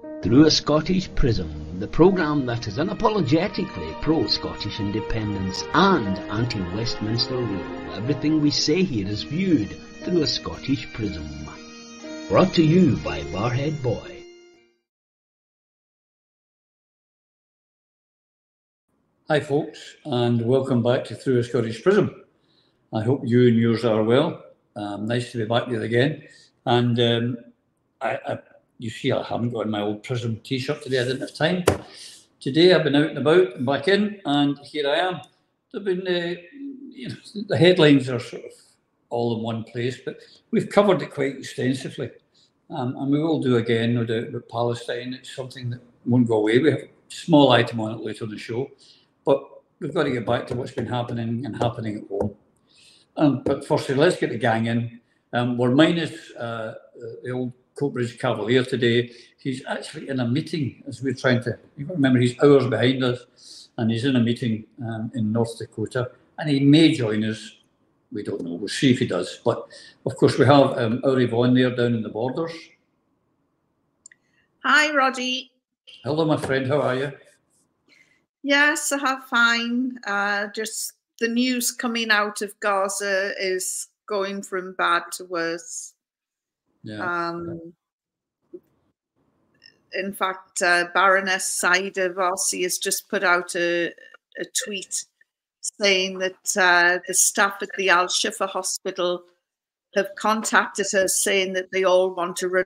Through a Scottish Prism, the programme that is unapologetically pro-Scottish independence and anti-Westminster rule. Everything we say here is viewed through a Scottish Prism. Brought to you by Barhead Boy. Hi folks, and welcome back to Through a Scottish Prism. I hope you and yours are well. Nice to be back with you again. And you see I haven't got my old Prism t-shirt today. I didn't have time. Today I've been out and about and back in, and here I am. There've been, the headlines are sort of all in one place, but we've covered it quite extensively. And we will do again, no doubt, with Palestine. It's something that won't go away. We have a small item on it later in the show, but we've got to get back to what's been happening and happening at home. But firstly, let's get the gang in. We're minus the old Coatbridge Cavalier today. He's actually in a meeting as we're trying to, you've got to remember he's hours behind us, and he's in a meeting in North Dakota, and he may join us. We don't know. We'll see if he does. But of course, we have our Yvonne there down in the borders. Hi, Roddy. Hello, my friend. How are you? Yes, I have fine. Just the news coming out of Gaza is going from bad to worse. Yeah. In fact, Baroness Saida Varsi has just put out a tweet saying that the staff at the Al-Shifa hospital have contacted her saying that they all want to run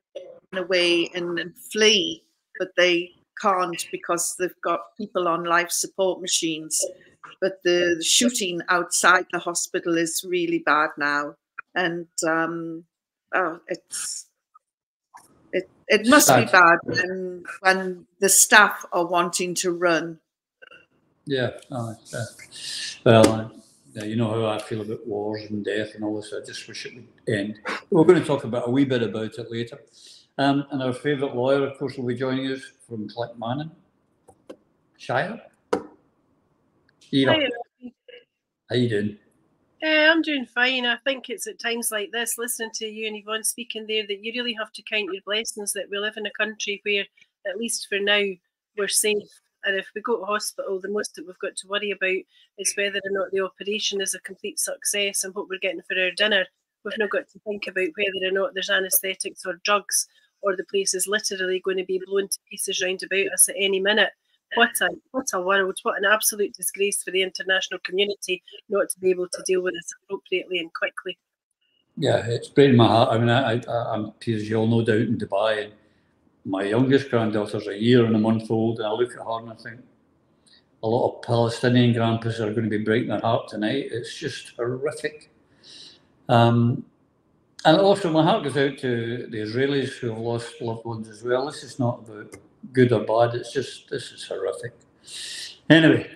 away and flee, but they can't because they've got people on life support machines. But the shooting outside the hospital is really bad now. And it must be bad when the staff are wanting to run. Yeah. Well, you know how I feel about wars and death and all this. I just wish it would end. We're going to talk a wee bit about it later. And our favourite lawyer, of course, will be joining us from Clickmannon. Shire. Eva. Hi, how you doing? I'm doing fine. I think it's at times like this, listening to you and Yvonne speaking there, that you really have to count your blessings that we live in a country where, at least for now, we're safe. And if we go to hospital, the most that we've got to worry about is whether or not the operation is a complete success and what we're getting for our dinner. We've not got to think about whether or not there's anaesthetics or drugs, or the place is literally going to be blown to pieces round about us at any minute. What a world, what an absolute disgrace for the international community not to be able to deal with this appropriately and quickly. Yeah, it's breaking my heart. I mean, I'm, as you all know, down in Dubai, and my youngest granddaughter's a year and a month old, and I look at her and I think a lot of Palestinian grandpas are going to be breaking their heart tonight. It's just horrific. And also my heart goes out to the Israelis who have lost loved ones as well. This is not about good or bad, it's just, this is horrific. Anyway,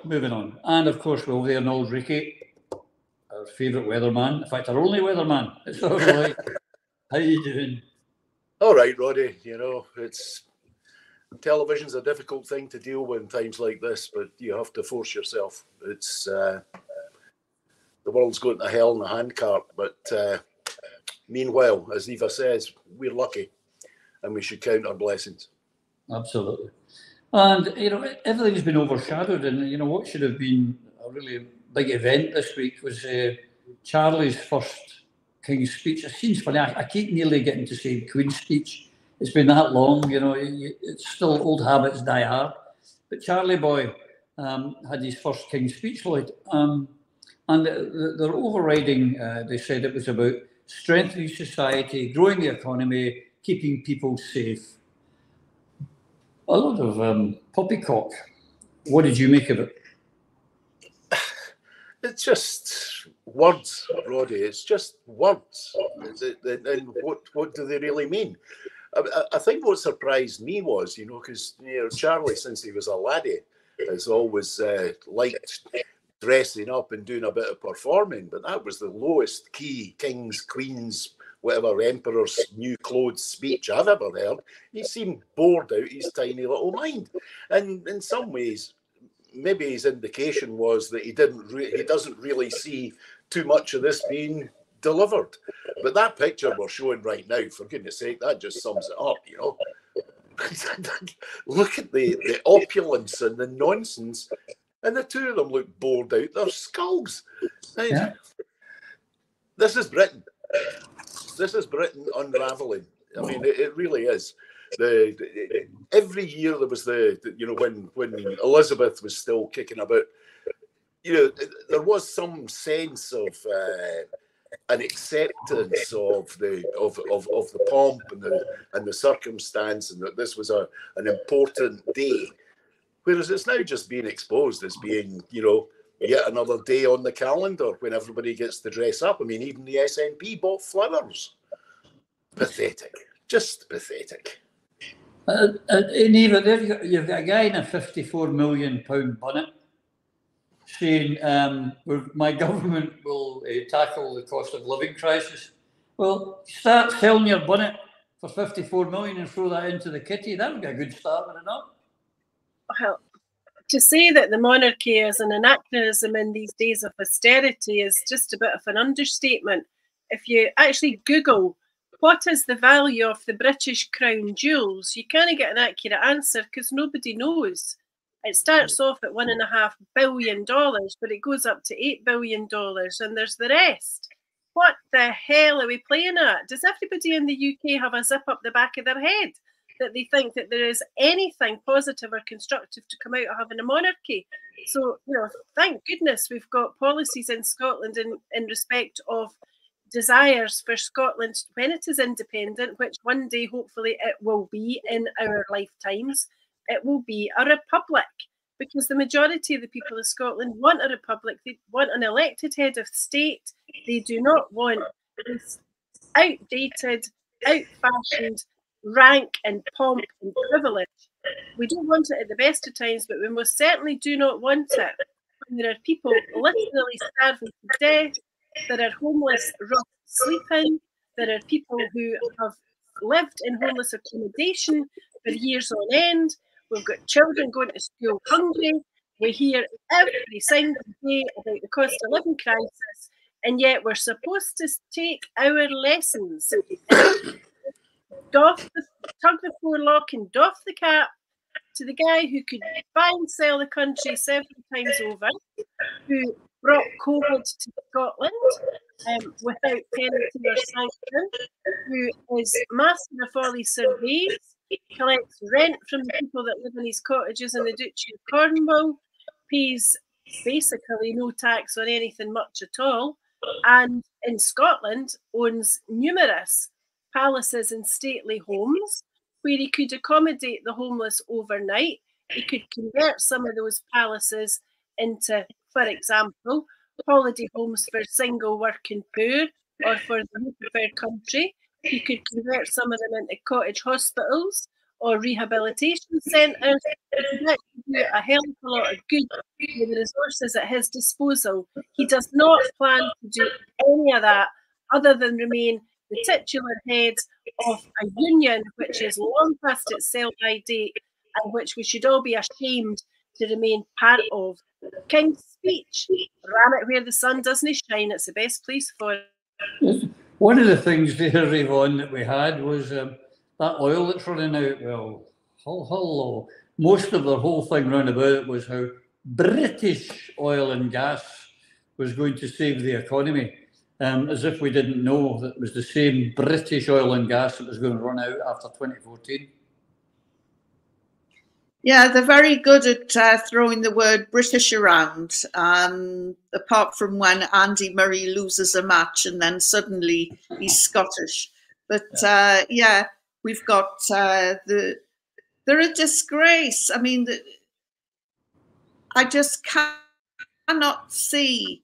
moving on. And of course, we're over there in old Ricky, our favourite weatherman. In fact, our only weatherman. It's all right. How you doing? All right, Roddy. You know, television's a difficult thing to deal with in times like this, but you have to force yourself. It's the world's going to hell in a handcart, but meanwhile, as Eva says, we're lucky, and we should count our blessings. Absolutely. And, you know, everything's been overshadowed, and, you know, what should have been a really big event this week was Charlie's first King's speech. It seems funny, I keep nearly getting to say Queen's speech. It's been that long, you know, it's still old habits die hard. But Charlie boy had his first King's speech, Lloyd. And their overriding, they said it was about strengthening society, growing the economy, keeping people safe. A lot of poppycock. What did you make of it? It's just words, Roddy. It's just words. And what do they really mean? I think what surprised me was, you know, because, you know, Charlie, since he was a laddie, has always liked dressing up and doing a bit of performing, but that was the lowest key kings, queens, whatever, emperor's new clothes speech I've ever heard. He seemed bored out his tiny little mind. And in some ways, maybe his indication was that he doesn't really see too much of this being delivered. But that picture we're showing right now, for goodness sake, that just sums it up, you know. look at the opulence and the nonsense, and the two of them look bored out their skulls. Yeah. This is Britain. This is Britain unraveling. I mean, it really is. Every year there was when Elizabeth was still kicking about, there was some sense of an acceptance of the pomp and the circumstance, and that this was an important day. Whereas it's now just being exposed as being, yet another day on the calendar when everybody gets to dress up. I mean, even the SNP bought flowers. Pathetic. Just pathetic. Anuvver, there you've got a guy in a £54 million bonnet saying, my government will tackle the cost of living crisis. Well, start selling your bonnet for 54 million and throw that into the kitty. That would be a good start, would it not? Well, to say that the monarchy is an anachronism in these days of austerity is just a bit of an understatement. If you actually Google what is the value of the British crown jewels, you can't get an accurate answer because nobody knows. It starts off at $1.5 billion, but it goes up to $8 billion, and there's the rest. What the hell are we playing at? Does everybody in the UK have a zip up the back of their head that they think that there is anything positive or constructive to come out of having a monarchy? So, thank goodness we've got policies in Scotland in respect of desires for Scotland when it is independent, which one day hopefully it will be in our lifetimes. It will be a republic, because the majority of the people of Scotland want a republic. They want an elected head of state. They do not want this outdated, out-fashioned rank and pomp and privilege. We don't want it at the best of times, but we most certainly do not want it when there are people literally starving to death. There are homeless rough sleeping. There are people who have lived in homeless accommodation for years on end. We've got children going to school hungry. We hear every single day about the cost of living crisis, and yet we're supposed to take our lessons. Tug the forelock and doff the cap to the guy who could buy and sell the country several times over, who brought COVID to Scotland without penalty or sanction, who is master of all these surveys, collects rent from the people that live in his cottages in the Duchy of Cornwall, pays basically no tax on anything much at all, and in Scotland owns numerous palaces and stately homes where he could accommodate the homeless overnight. He could convert some of those palaces into, for example, holiday homes for single working poor or for the youth of our country. He could convert some of them into cottage hospitals or rehabilitation centres. He could actually do a hell of a lot of good with the resources at his disposal. He does not plan to do any of that other than remain the titular head of a union which is long past its sell-by date and which we should all be ashamed to remain part of. King's Speech, ram it where the sun doesn't shine. It's the best place for it. One of the things there, Yvonne, that we had was that oil that's running out. Well, hello. Most of the whole thing round about it was how British oil and gas was going to save the economy, as if we didn't know that it was the same British oil and gas that was going to run out after 2014. Yeah, they're very good at throwing the word British around, apart from when Andy Murray loses a match and then suddenly he's Scottish. But yeah, we've got they're a disgrace. I mean, I just cannot see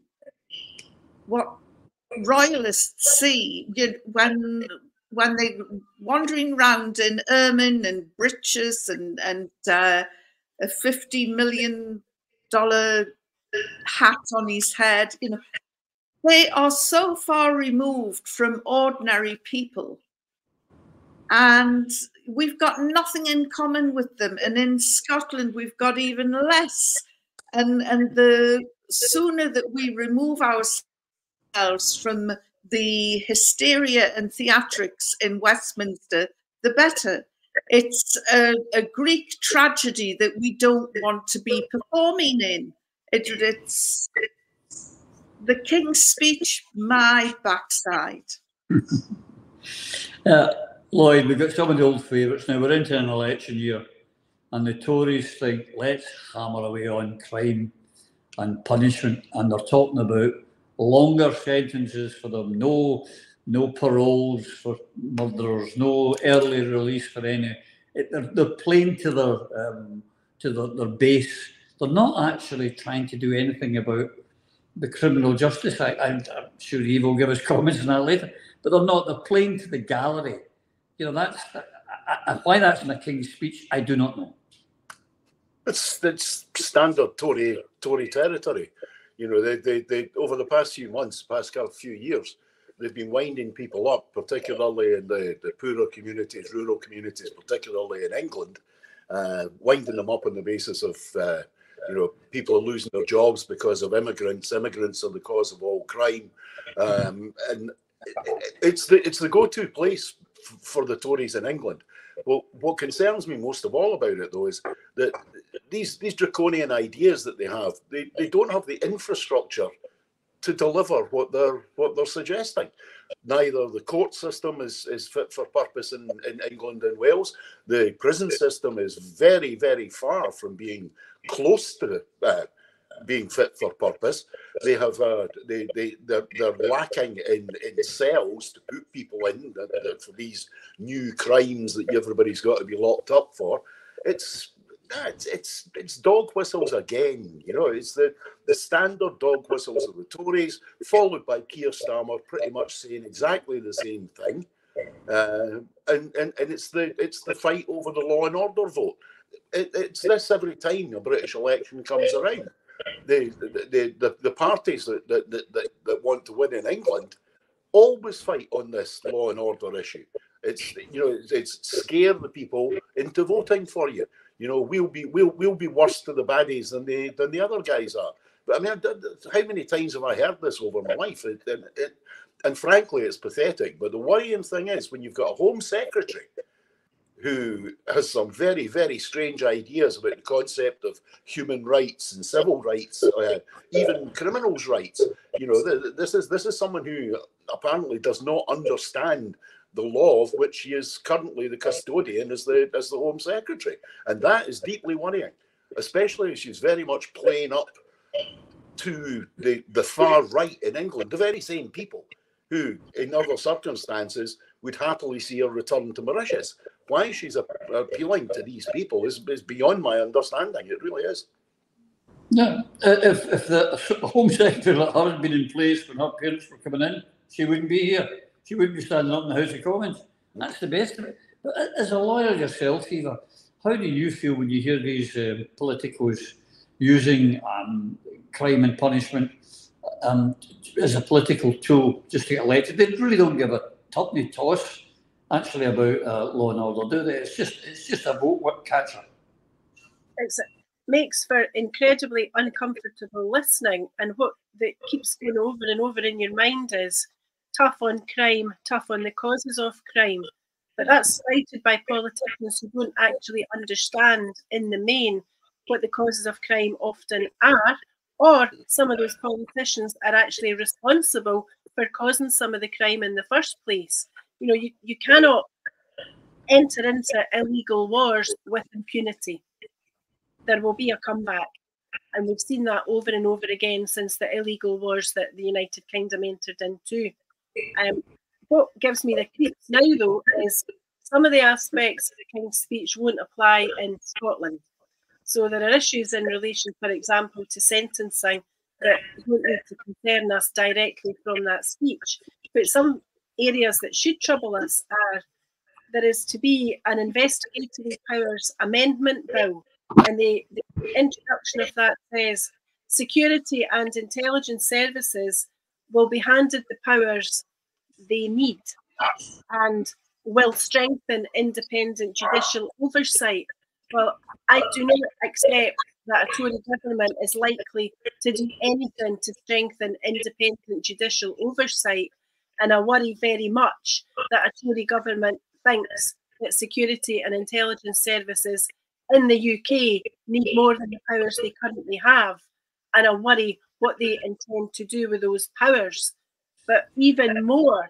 what royalists see when they're wandering around in ermine and breeches and a $50 million hat on his head. They are so far removed from ordinary people, and we've got nothing in common with them. And in Scotland, we've got even less. And the sooner that we remove ourselves from the hysteria and theatrics in Westminster, the better. It's a Greek tragedy that we don't want to be performing in. It's the King's Speech, my backside. Lloyd, we've got some of the old favourites now. We're into an election year, and the Tories think, let's hammer away on crime and punishment, and they're talking about longer sentences for them, no paroles for murderers, no early release for any. They're playing to their base. They're not actually trying to do anything about the Criminal Justice Act. I'm sure Eve will give us comments on that later, but they're not. They're playing to the gallery. You know, that's why that's in a King's Speech, I do not know. It's standard Tory territory. You know, they over the past few months, past few years, they've been winding people up, particularly in the poorer communities, rural communities, particularly in England, winding them up on the basis of you know, people are losing their jobs because of immigrants. Immigrants are the cause of all crime, and it's the go-to place for the Tories in England. Well, what concerns me most of all about it, though, is that these draconian ideas that they have, they don't have the infrastructure to deliver what they're suggesting. Neither the court system is fit for purpose in England and Wales. The prison system is very, very far from being close to being fit for purpose. They have they're lacking in cells to put people in for these new crimes that everybody's got to be locked up for. It's dog whistles again. You know, it's the standard dog whistles of the Tories, followed by Keir Starmer pretty much saying exactly the same thing. And it's the fight over the law and order vote. It's this every time a British election comes around. The parties that want to win in England always fight on this law and order issue. It's scare the people into voting for you. You know, we'll be worse to the baddies than the other guys are. But I mean, how many times have I heard this over my life? And frankly, it's pathetic. But the worrying thing is when you've got a Home Secretary who has some very, very strange ideas about the concept of human rights and civil rights, even criminals' rights. You know, this is someone who apparently does not understand the law of which he is currently the custodian as the Home Secretary, and that is deeply worrying, especially as she's very much playing up to the far right in England, the very same people who, in other circumstances, would happily see her return to Mauritius. Why she's appealing to these people is beyond my understanding. It really is. Yeah, if the Home Secretary hadn't been in place when her parents were coming in, she wouldn't be here. She wouldn't be standing up in the House of Commons. That's the best of it. But as a lawyer yourself, Eva, how do you feel when you hear these politicos using crime and punishment as a political tool just to get elected? They really don't give a tuppenny toss actually about law and order, do they? It's just a vote catcher. It makes for incredibly uncomfortable listening, and what that keeps going over and over in your mind is tough on crime, tough on the causes of crime. But that's cited by politicians who don't actually understand in the main what the causes of crime often are, or some of those politicians are actually responsible for causing some of the crime in the first place. You know, you cannot enter into illegal wars with impunity. There will be a comeback. And we've seen that over and over again since the illegal wars that the United Kingdom entered into. What gives me the creeps now, though, is some of the aspects of the King's Speech won't apply in Scotland. So there are issues in relation, for example, to sentencing that don't need to concern us directly from that speech. But some areas that should trouble us are there is to be an investigatory powers amendment bill, and the introduction of that says security and intelligence services will be handed the powers they need and will strengthen independent judicial oversight. Well, I do not accept that a Tory government is likely to do anything to strengthen independent judicial oversight, and I worry very much that a Tory government thinks that security and intelligence services in the UK need more than the powers they currently have, and I worry what they intend to do with those powers. But even more,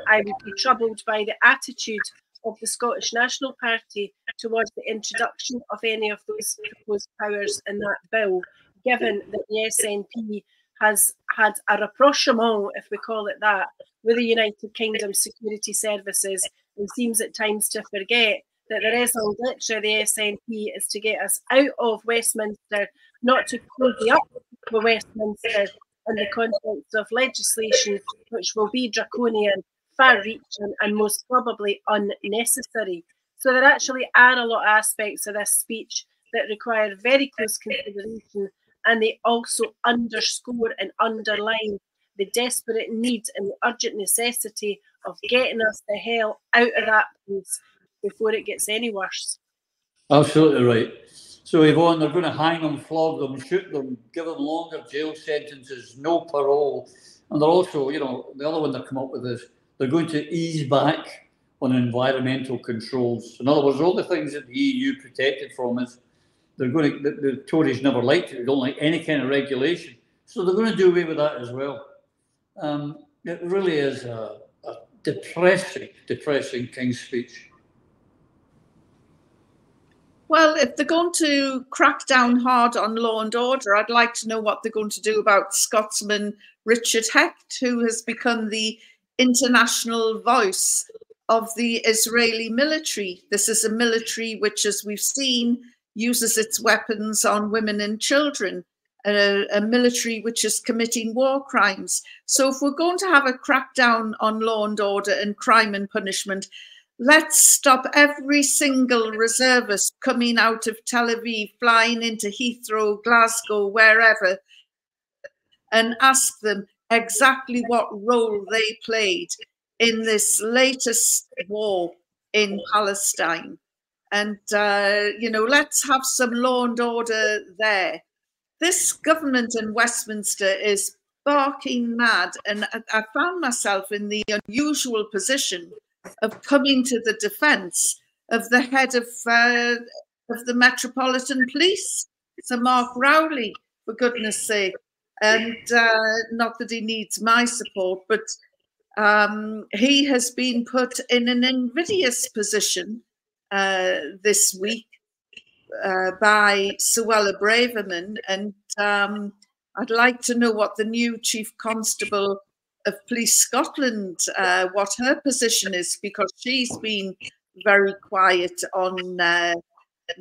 I would be troubled by the attitude of the Scottish National Party towards the introduction of any of those proposed powers in that bill, given that the SNP has had a rapprochement, if we call it that, with the United Kingdom security services, and seems at times to forget that the raison d'etre of the SNP is to get us out of Westminster, not to cozy up with Westminster in the context of legislation which will be draconian, far-reaching and most probably unnecessary. So there actually are a lot of aspects of this speech that require very close consideration, and they also underscore and underline the desperate need and the urgent necessity of getting us the hell out of that place before it gets any worse. Absolutely right. So, Yvonne, they're going to hang them, flog them, shoot them, give them longer jail sentences, no parole. And they're also, you know, the other one they've come up with is they're going to ease back on environmental controls. In other words, all the things that the EU protected from us, they're going to, the Tories never liked it. They don't like any kind of regulation. So they're going to do away with that as well. It really is a depressing King's Speech. Well, if they're going to crack down hard on law and order, I'd like to know what they're going to do about Scotsman Richard Hecht, who has become the international voice of the Israeli military. This is a military which, as we've seen, uses its weapons on women and children, a military which is committing war crimes. So if we're going to have a crackdown on law and order and crime and punishment, let's stop every single reservist coming out of Tel Aviv, flying into Heathrow, Glasgow, wherever, and ask them exactly what role they played in this latest war in Palestine. And, you know, let's have some law and order there. This government in Westminster is barking mad, and I found myself in the unusual position of coming to the defence of the head of the Metropolitan Police, Sir Mark Rowley, for goodness sake. And not that he needs my support, but he has been put in an invidious position this week by Suella Braverman, and I'd like to know what the new Chief Constable of Police Scotland, what her position is, because she's been very quiet on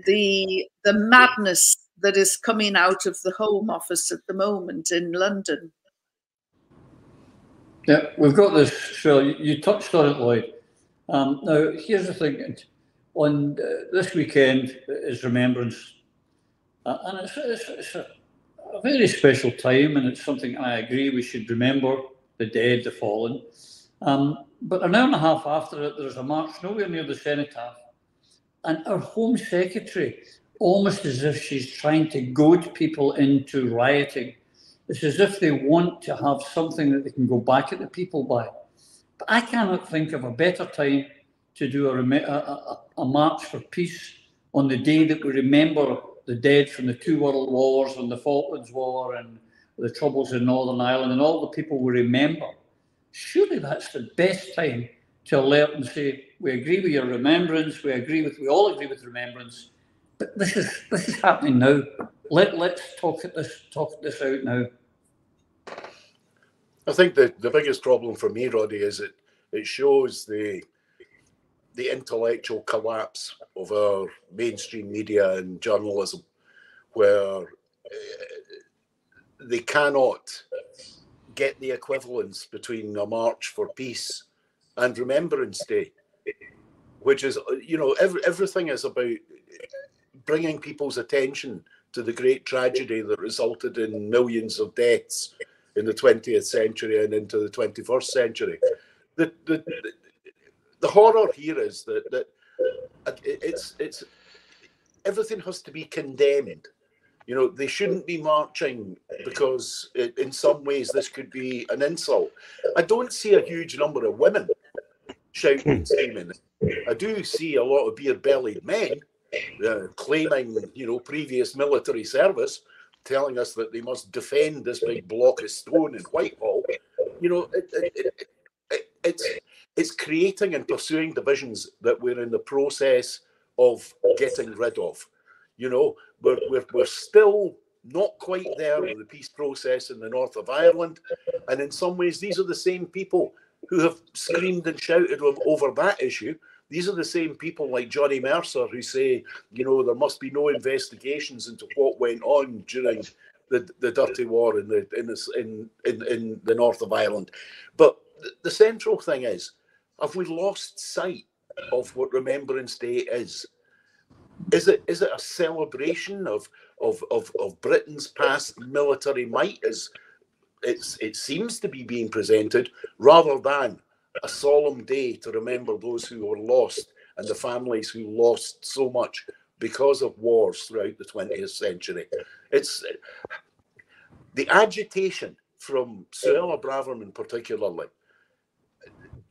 the madness that is coming out of the Home Office at the moment in London. Yeah, we've got this, Phil. You touched on it, Lloyd. Now, here's the thing. On this weekend is Remembrance, and it's a very special time, and it's something I agree we should remember the dead, the fallen. But an hour and a half after it, there's a march nowhere near the cenotaph, and our Home Secretary, almost as if she's trying to goad people into rioting. It's as if they want to have something that they can go back at the people by. But I cannot think of a better time to do a march for peace on the day that we remember the dead from the two world wars and the Falklands War and the troubles in Northern Ireland and all the people we remember. Surely that's the best time to alert and say, we agree with your remembrance, we all agree with remembrance, but this is happening now. Let's talk this out now. I think the biggest problem for me, Roddy, is it shows the intellectual collapse of our mainstream media and journalism, where they cannot get the equivalence between a march for peace and Remembrance Day, which is, you know, everything is about bringing people's attention to the great tragedy that resulted in millions of deaths in the 20th century and into the 21st century. The horror here is that it's everything has to be condemned. You know, they shouldn't be marching because in some ways this could be an insult. I don't see a huge number of women shouting and screaming. I do see a lot of beer-bellied men claiming, previous military service, telling us that they must defend this big block of stone in Whitehall. It's creating and pursuing divisions that we're in the process of getting rid of. We're still not quite there with the peace process in the north of Ireland, and in some ways these are the same people who have screamed and shouted over that issue. These are the same people like Johnny Mercer who say, there must be no investigations into what went on during the dirty war in the north of Ireland. But the central thing is, have we lost sight of what Remembrance Day is? Is it a celebration of Britain's past military might, as it seems to be being presented, rather than a solemn day to remember those who were lost and the families who lost so much because of wars throughout the 20th century? It's the agitation from Suella Braverman particularly,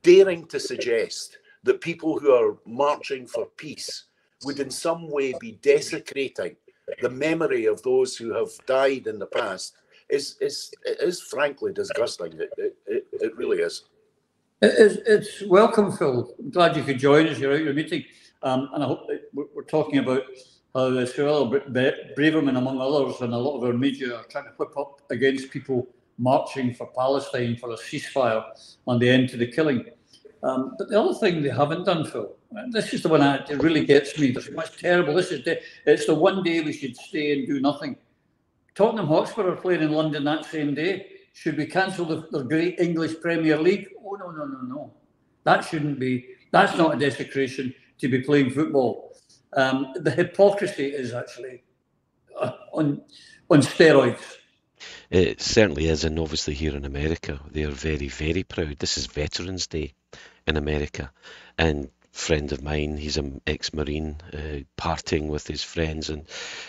daring to suggest that people who are marching for peace would in some way be desecrating the memory of those who have died in the past is frankly disgusting. It really is. It's welcome, Phil. I'm glad you could join us. You're out your meeting. And I hope we're talking about how Suella Braverman, among others, and a lot of our media are trying to whip up against people marching for Palestine for a ceasefire and the end to the killing. But the other thing they haven't done, Phil, and this is the one that really gets me. There's much terrible. It's the one day we should stay and do nothing. Tottenham Hotspur are playing in London that same day. Should we cancel their great English Premier League? Oh, no. That shouldn't be. That's not a desecration to be playing football. The hypocrisy is actually on steroids. It certainly is, and obviously here in America, they are very, very proud. This is Veterans Day in America, and a friend of mine, he's an ex-Marine, partying with his friends, and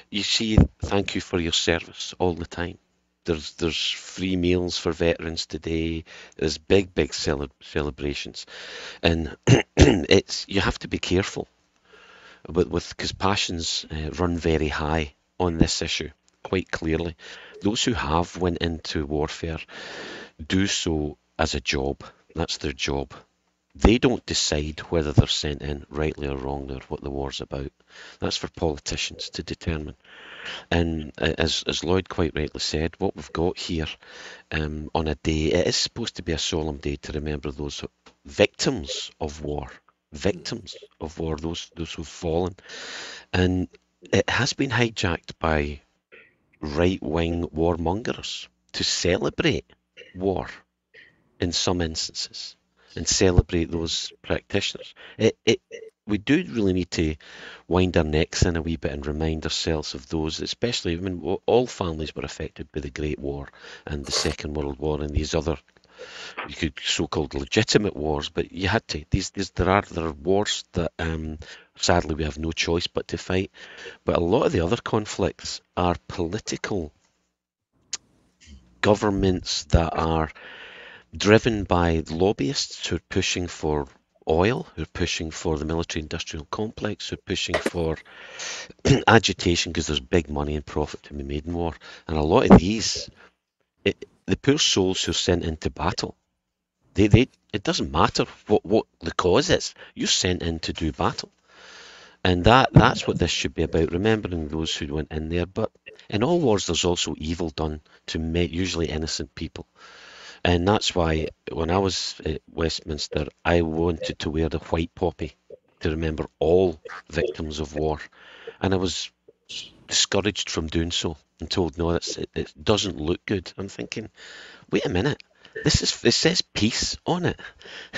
you see, thank you for your service all the time. There's free meals for veterans today. There's big celebrations, and you have to be careful because passions run very high on this issue. Quite clearly, those who have went into warfare do so as a job. That's their job. They don't decide whether they're sent in rightly or wrongly or what the war's about. That's for politicians to determine. And as Lloyd quite rightly said, what we've got here on a day, it is supposed to be a solemn day to remember those victims of war, those who've fallen. And it has been hijacked by right-wing warmongers to celebrate war in some instances and celebrate those practitioners. We do really need to wind our necks in a wee bit and remind ourselves of those, especially, all families were affected by the Great War and the Second World War and these other, you could so-called legitimate wars, but you had to. There are wars that sadly we have no choice but to fight. But a lot of the other conflicts are political governments that are driven by lobbyists who are pushing for oil, who are pushing for the military-industrial complex, who are pushing for agitation because there's big money and profit to be made in war. And a lot of these, the poor souls who are sent into battle, it doesn't matter what the cause is. You're sent in to do battle. And that's what this should be about, remembering those who went in there. But in all wars, there's also evil done to usually innocent people. And that's why when I was at Westminster, I wanted to wear the white poppy to remember all victims of war. And I was discouraged from doing so and told, no, it doesn't look good. I'm thinking, wait a minute, it says peace on it.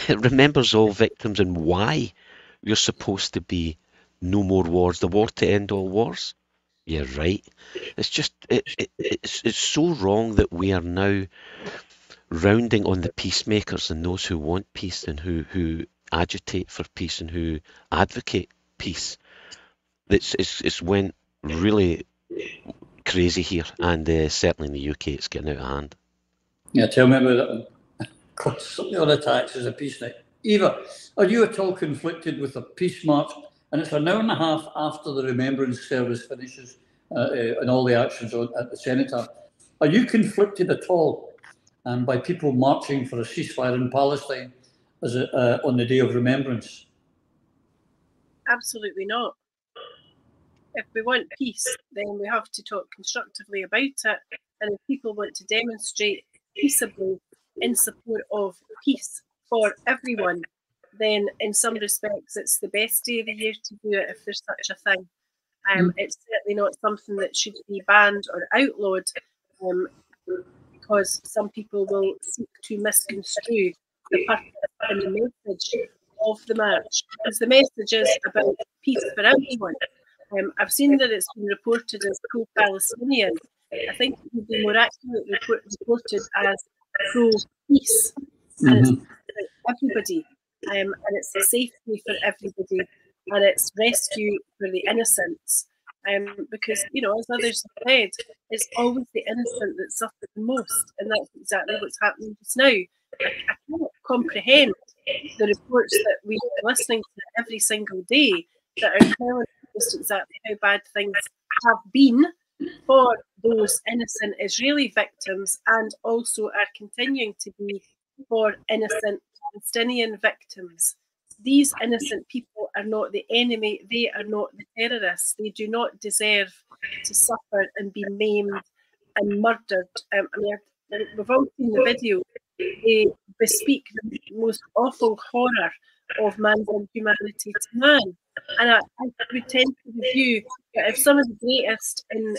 It remembers all victims and why you're supposed to be no more wars, the war to end all wars. Yeah, right. It's just, it's so wrong that we are now rounding on the peacemakers and those who want peace and who agitate for peace and who advocate peace. It's went really crazy here, and certainly in the UK it's getting out of hand. Yeah, tell me about that one. Some of the attacks is a peace night. Eva, are you at all conflicted with a peace march? And it's an hour and a half after the remembrance service finishes and all the actions at the Cenotaph. Are you conflicted at all by people marching for a ceasefire in Palestine as on the Day of Remembrance? Absolutely not. If we want peace, then we have to talk constructively about it. And if people want to demonstrate peaceably in support of peace for everyone, then in some respects it's the best day of the year to do it if there's such a thing. It's certainly not something that should be banned or outlawed, because some people will seek to misconstrue the purpose and the message of the march, because the message is about peace for everyone. I've seen that it's been reported as pro-Palestinian. I think it would be more accurately reported as pro-peace. And it's about everybody. And it's safety for everybody. And it's rescue for the innocents. Because, you know, as others have said, it's always the innocent that suffers the most. And that's exactly what's happening just now. I cannot comprehend the reports that we are listening to every single day that are telling just exactly how bad things have been for those innocent Israeli victims and also are continuing to be for innocent Palestinian victims. These innocent people are not the enemy, they are not the terrorists. They do not deserve to suffer and be maimed and murdered. I mean, we've all seen the video. They bespeak the most awful horror of man's inhumanity to man. And I would tend to the view that if some of the greatest in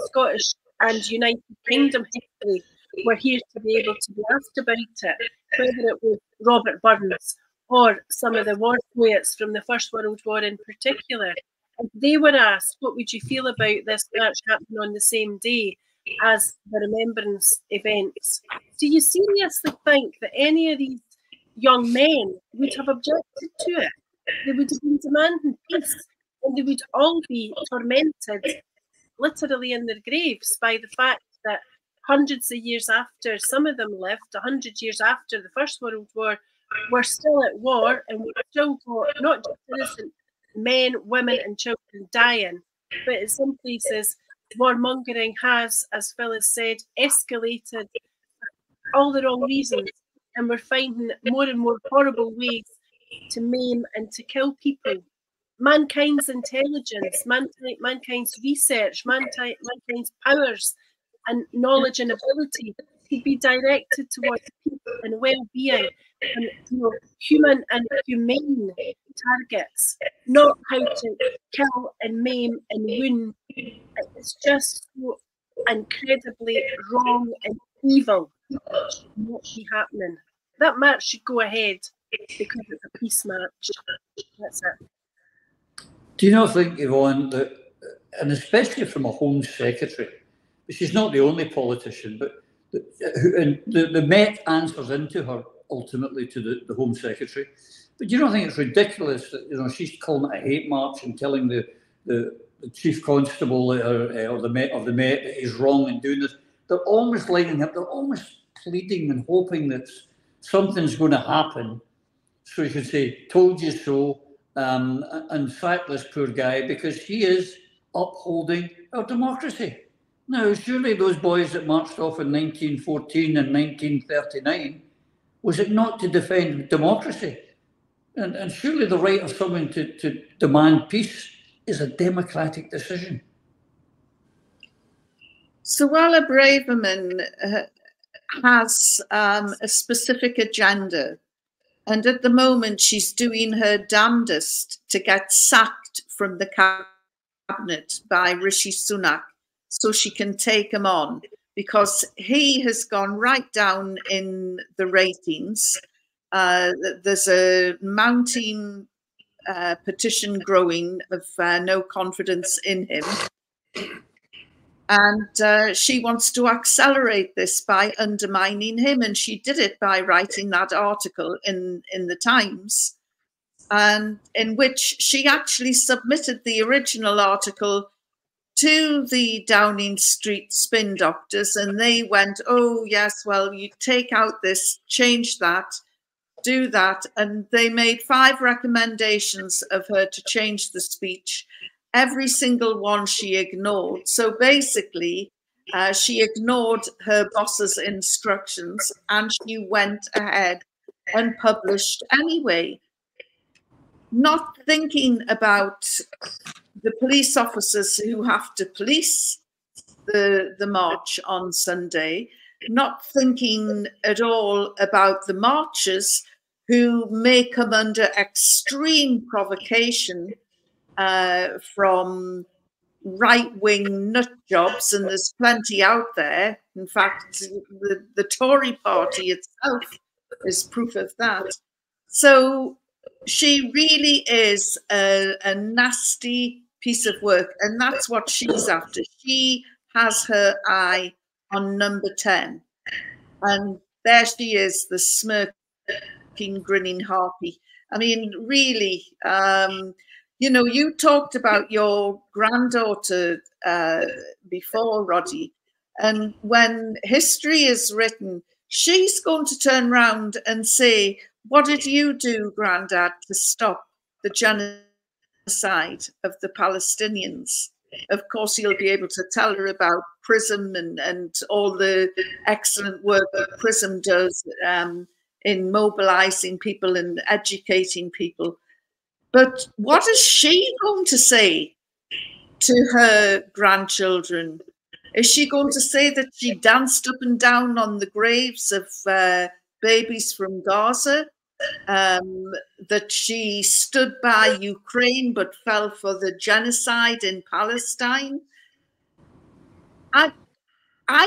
Scottish and United Kingdom history were here to be able to be asked about it, whether it was Robert Burns or some of the war poets from the First World War in particular, if they were asked, what would you feel about this march happening on the same day as the remembrance events, do you seriously think that any of these young men would have objected to it? They would have been demanding peace, and they would all be tormented literally in their graves by the fact that hundreds of years after some of them lived, 100 years after the First World War, we're still at war, and we've still got not just innocent men, women and children dying, but in some places warmongering has, as Phil has said, escalated for all the wrong reasons, and we're finding more and more horrible ways to maim and to kill people. Mankind's intelligence, mankind's research, mankind's powers and knowledge and ability could be directed towards peace and well-being and human and humane targets, not how to kill and maim and wound. It's just so incredibly wrong and evil. It should not be happening. That march should go ahead because it's a peace march. That's it. Do you not think, Yvonne, that, and especially from a Home Secretary, she's not the only politician, but the Met answers into her ultimately to the Home Secretary. But you don't think it's ridiculous that she's calling it a hate march and telling the Chief Constable or the Met that he's wrong in doing this? They're almost lining up. They're almost pleading and hoping that something's going to happen, so you can say, "Told you so," and sack this poor guy because he is upholding our democracy. Now, surely those boys that marched off in 1914 and 1939, was it not to defend democracy? And surely the right of someone to demand peace is a democratic decision. Suella Braverman has a specific agenda. And at the moment, she's doing her damnedest to get sacked from the cabinet by Rishi Sunak so she can take him on, because he has gone right down in the ratings. There's a mounting petition growing of no confidence in him. And she wants to accelerate this by undermining him. And she did it by writing that article in the Times, and in which she actually submitted the original article to the Downing Street spin doctors. And they went, oh, yes, well, you take out this, change that. do that, and they made 5 recommendations of her to change the speech. Every single one she ignored. So basically, she ignored her boss's instructions and she went ahead and published anyway, not thinking about the police officers who have to police the march on Sunday, not thinking at all about the marchers who may come under extreme provocation from right-wing nut jobs, and there's plenty out there. In fact, the Tory party itself is proof of that. So she really is a nasty piece of work, and that's what she's after. She has her eye on number 10, and there she is, the smirking, grinning harpy. I mean, really, you know, you talked about your granddaughter before, Roddy, and when history is written, she's going to turn around and say, what did you do, Grandad, to stop the genocide of the Palestinians? Of course, you'll be able to tell her about Prism and all the excellent work that Prism does in mobilizing people and educating people. But what is she going to say to her grandchildren? Is she going to say that she danced up and down on the graves of babies from Gaza? That she stood by Ukraine but fell for the genocide in Palestine? I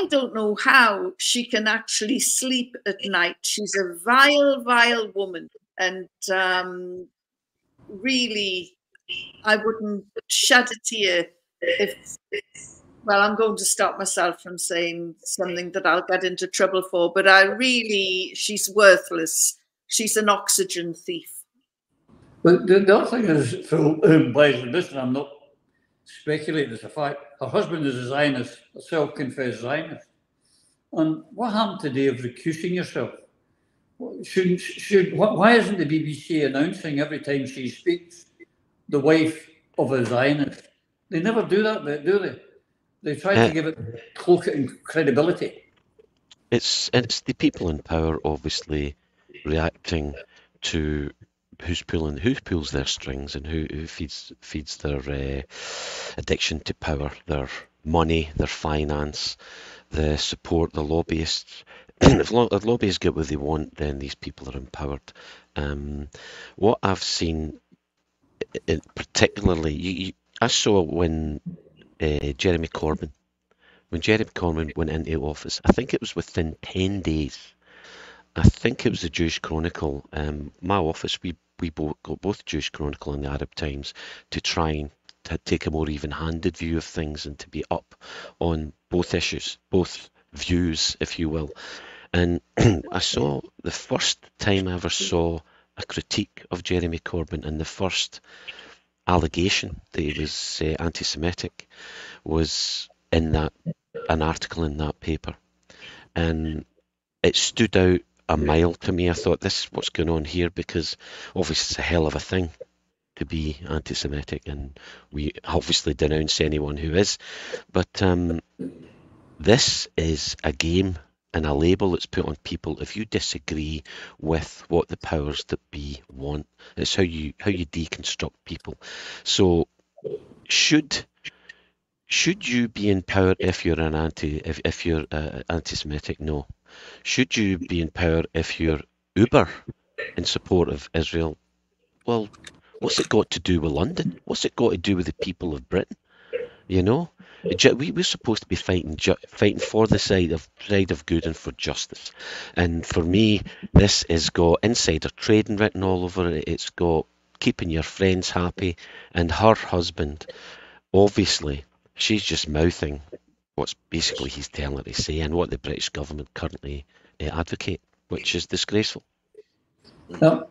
don't know how she can actually sleep at night. She's a vile, vile woman. And really, I wouldn't shed a tear if, well, I'm going to stop myself from saying something that I'll get into trouble for, but she's worthless. She's an oxygen thief. But the other thing is, Phil, Blaise, listen, I'm not speculating, it's a fact. Her husband is a Zionist, a self-confessed Zionist. And what happened today of recusing yourself? Why isn't the BBC announcing every time she speaks the wife of a Zionist? They never do that, do they? They try to give it cloak it in credibility. It's the people in power, obviously, reacting to who pulls their strings and who feeds their addiction to power, their money, their finance, the support, the lobbyists. If lobbyists get what they want, then these people are empowered. What I've seen, particularly, I saw when Jeremy Corbyn went into office, I think it was within 10 days. I think it was the Jewish Chronicle. My office, we both got both Jewish Chronicle and the Arab Times to try and to take a more even-handed view of things and to be up on both issues, both views, if you will. And I saw the first time I ever saw a critique of Jeremy Corbyn, and the first allegation that he was anti-Semitic was in an article in that paper, and it stood out a mile to me. I thought, what's going on here? Because obviously it's a hell of a thing to be anti-Semitic, and we obviously denounce anyone who is. But this is a game and a label that's put on people if you disagree with what the powers that be want. It's how you deconstruct people. So should you be in power if you're anti-Semitic? No. Should you be in power if you're uber in support of Israel? Well, what's it got to do with London? What's it got to do with the people of Britain? You know, we're supposed to be fighting for the side of good and for justice. And for me, this has got insider trading written all over it. It's got keeping your friends happy. And her husband, obviously, she's just mouthing what's basically he's telling her to say and what the British government currently advocate, which is disgraceful. Now,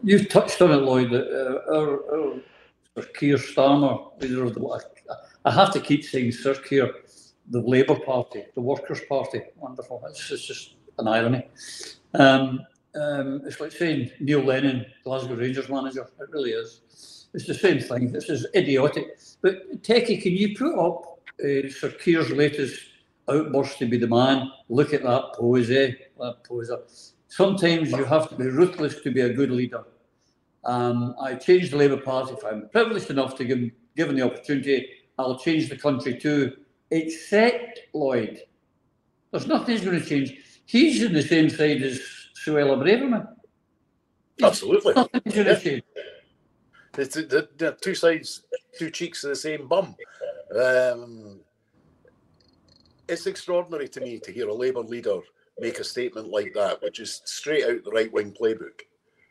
you've touched on it, Lloyd, that our Keir Starmer, leader of the, I have to keep saying Sir Keir, the Labour Party, the Workers' Party, wonderful, it's just an irony. it's like saying Neil Lennon, Glasgow Rangers manager. It really is. It's the same thing. This is idiotic. But Techie, can you put up Sir Keir's latest outburst to be the man? Look at that pose, eh? That pose. Sometimes you have to be ruthless to be a good leader. I changed the Labour Party if I'm privileged enough to given the opportunity. I'll change the country too, except Lloyd. There's nothing he's going to change. He's on the same side as Suella Braverman. Absolutely. Nothing's going to change. They're two sides, two cheeks of the same bum. It's extraordinary to me to hear a Labour leader make a statement like that, which is straight out the right-wing playbook.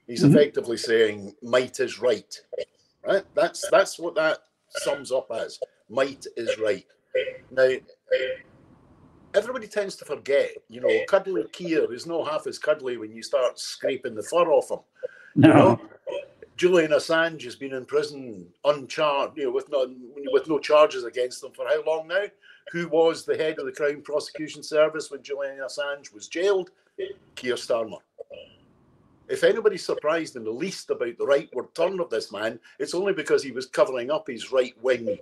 He's effectively saying might is right. Right? That's what that sums up as. Might is right. Now, everybody tends to forget, you know, cuddly Keir is not half as cuddly when you start scraping the fur off him. No. You know? Julian Assange has been in prison uncharged, you know, with no charges against him for how long now? Who was the head of the Crown Prosecution Service when Julian Assange was jailed? Keir Starmer. If anybody's surprised in the least about the rightward turn of this man, it's only because he was covering up his right-wing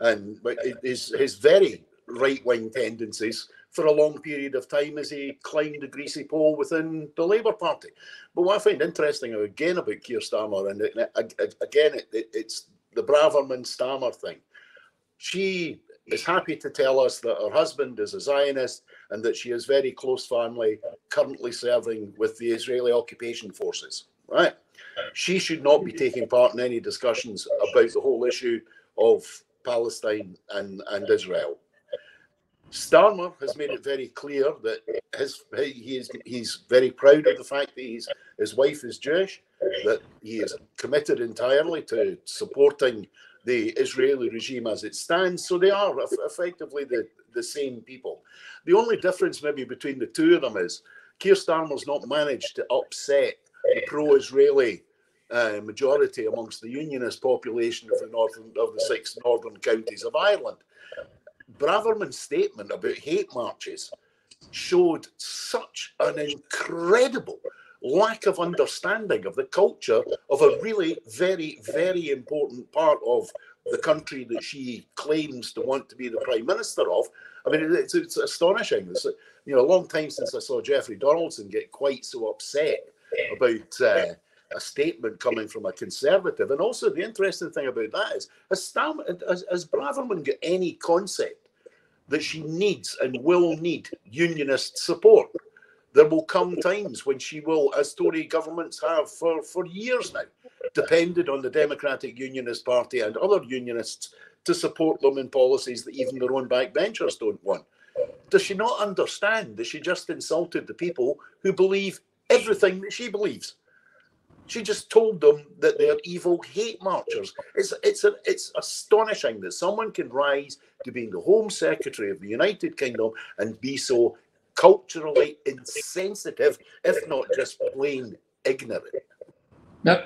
and his very right-wing tendencies for a long period of time as he climbed the greasy pole within the Labour Party. But what I find interesting again about Keir Starmer, and it's the Braverman-Starmer thing. She is happy to tell us that her husband is a Zionist and that she has very close family currently serving with the Israeli occupation forces, right? She should not be taking part in any discussions about the whole issue of Palestine and Israel. Starmer has made it very clear that he's very proud of the fact that his wife is Jewish, that he is committed entirely to supporting the Israeli regime as it stands. So they are effectively the same people. The only difference maybe between the two of them is Keir Starmer's not managed to upset the pro-Israeli majority amongst the unionist population of the 6 northern counties of Ireland. Braverman's statement about hate marches showed such an incredible lack of understanding of the culture of a really very, very important part of the country that she claims to want to be the Prime Minister of. I mean, it's astonishing. It's, you know, a long time since I saw Jeffrey Donaldson get quite so upset about a statement coming from a Conservative. And also the interesting thing about that is, has Braverman got any concept that she needs and will need unionist support? There will come times when she will, as Tory governments have for years now, depended on the Democratic Unionist Party and other unionists to support them in policies that even their own backbenchers don't want. Does she not understand that she just insulted the people who believe everything that she believes? She just told them that they're evil hate marchers. It's astonishing that someone can rise to being the Home Secretary of the United Kingdom and be so culturally insensitive, if not just plain ignorant. Now,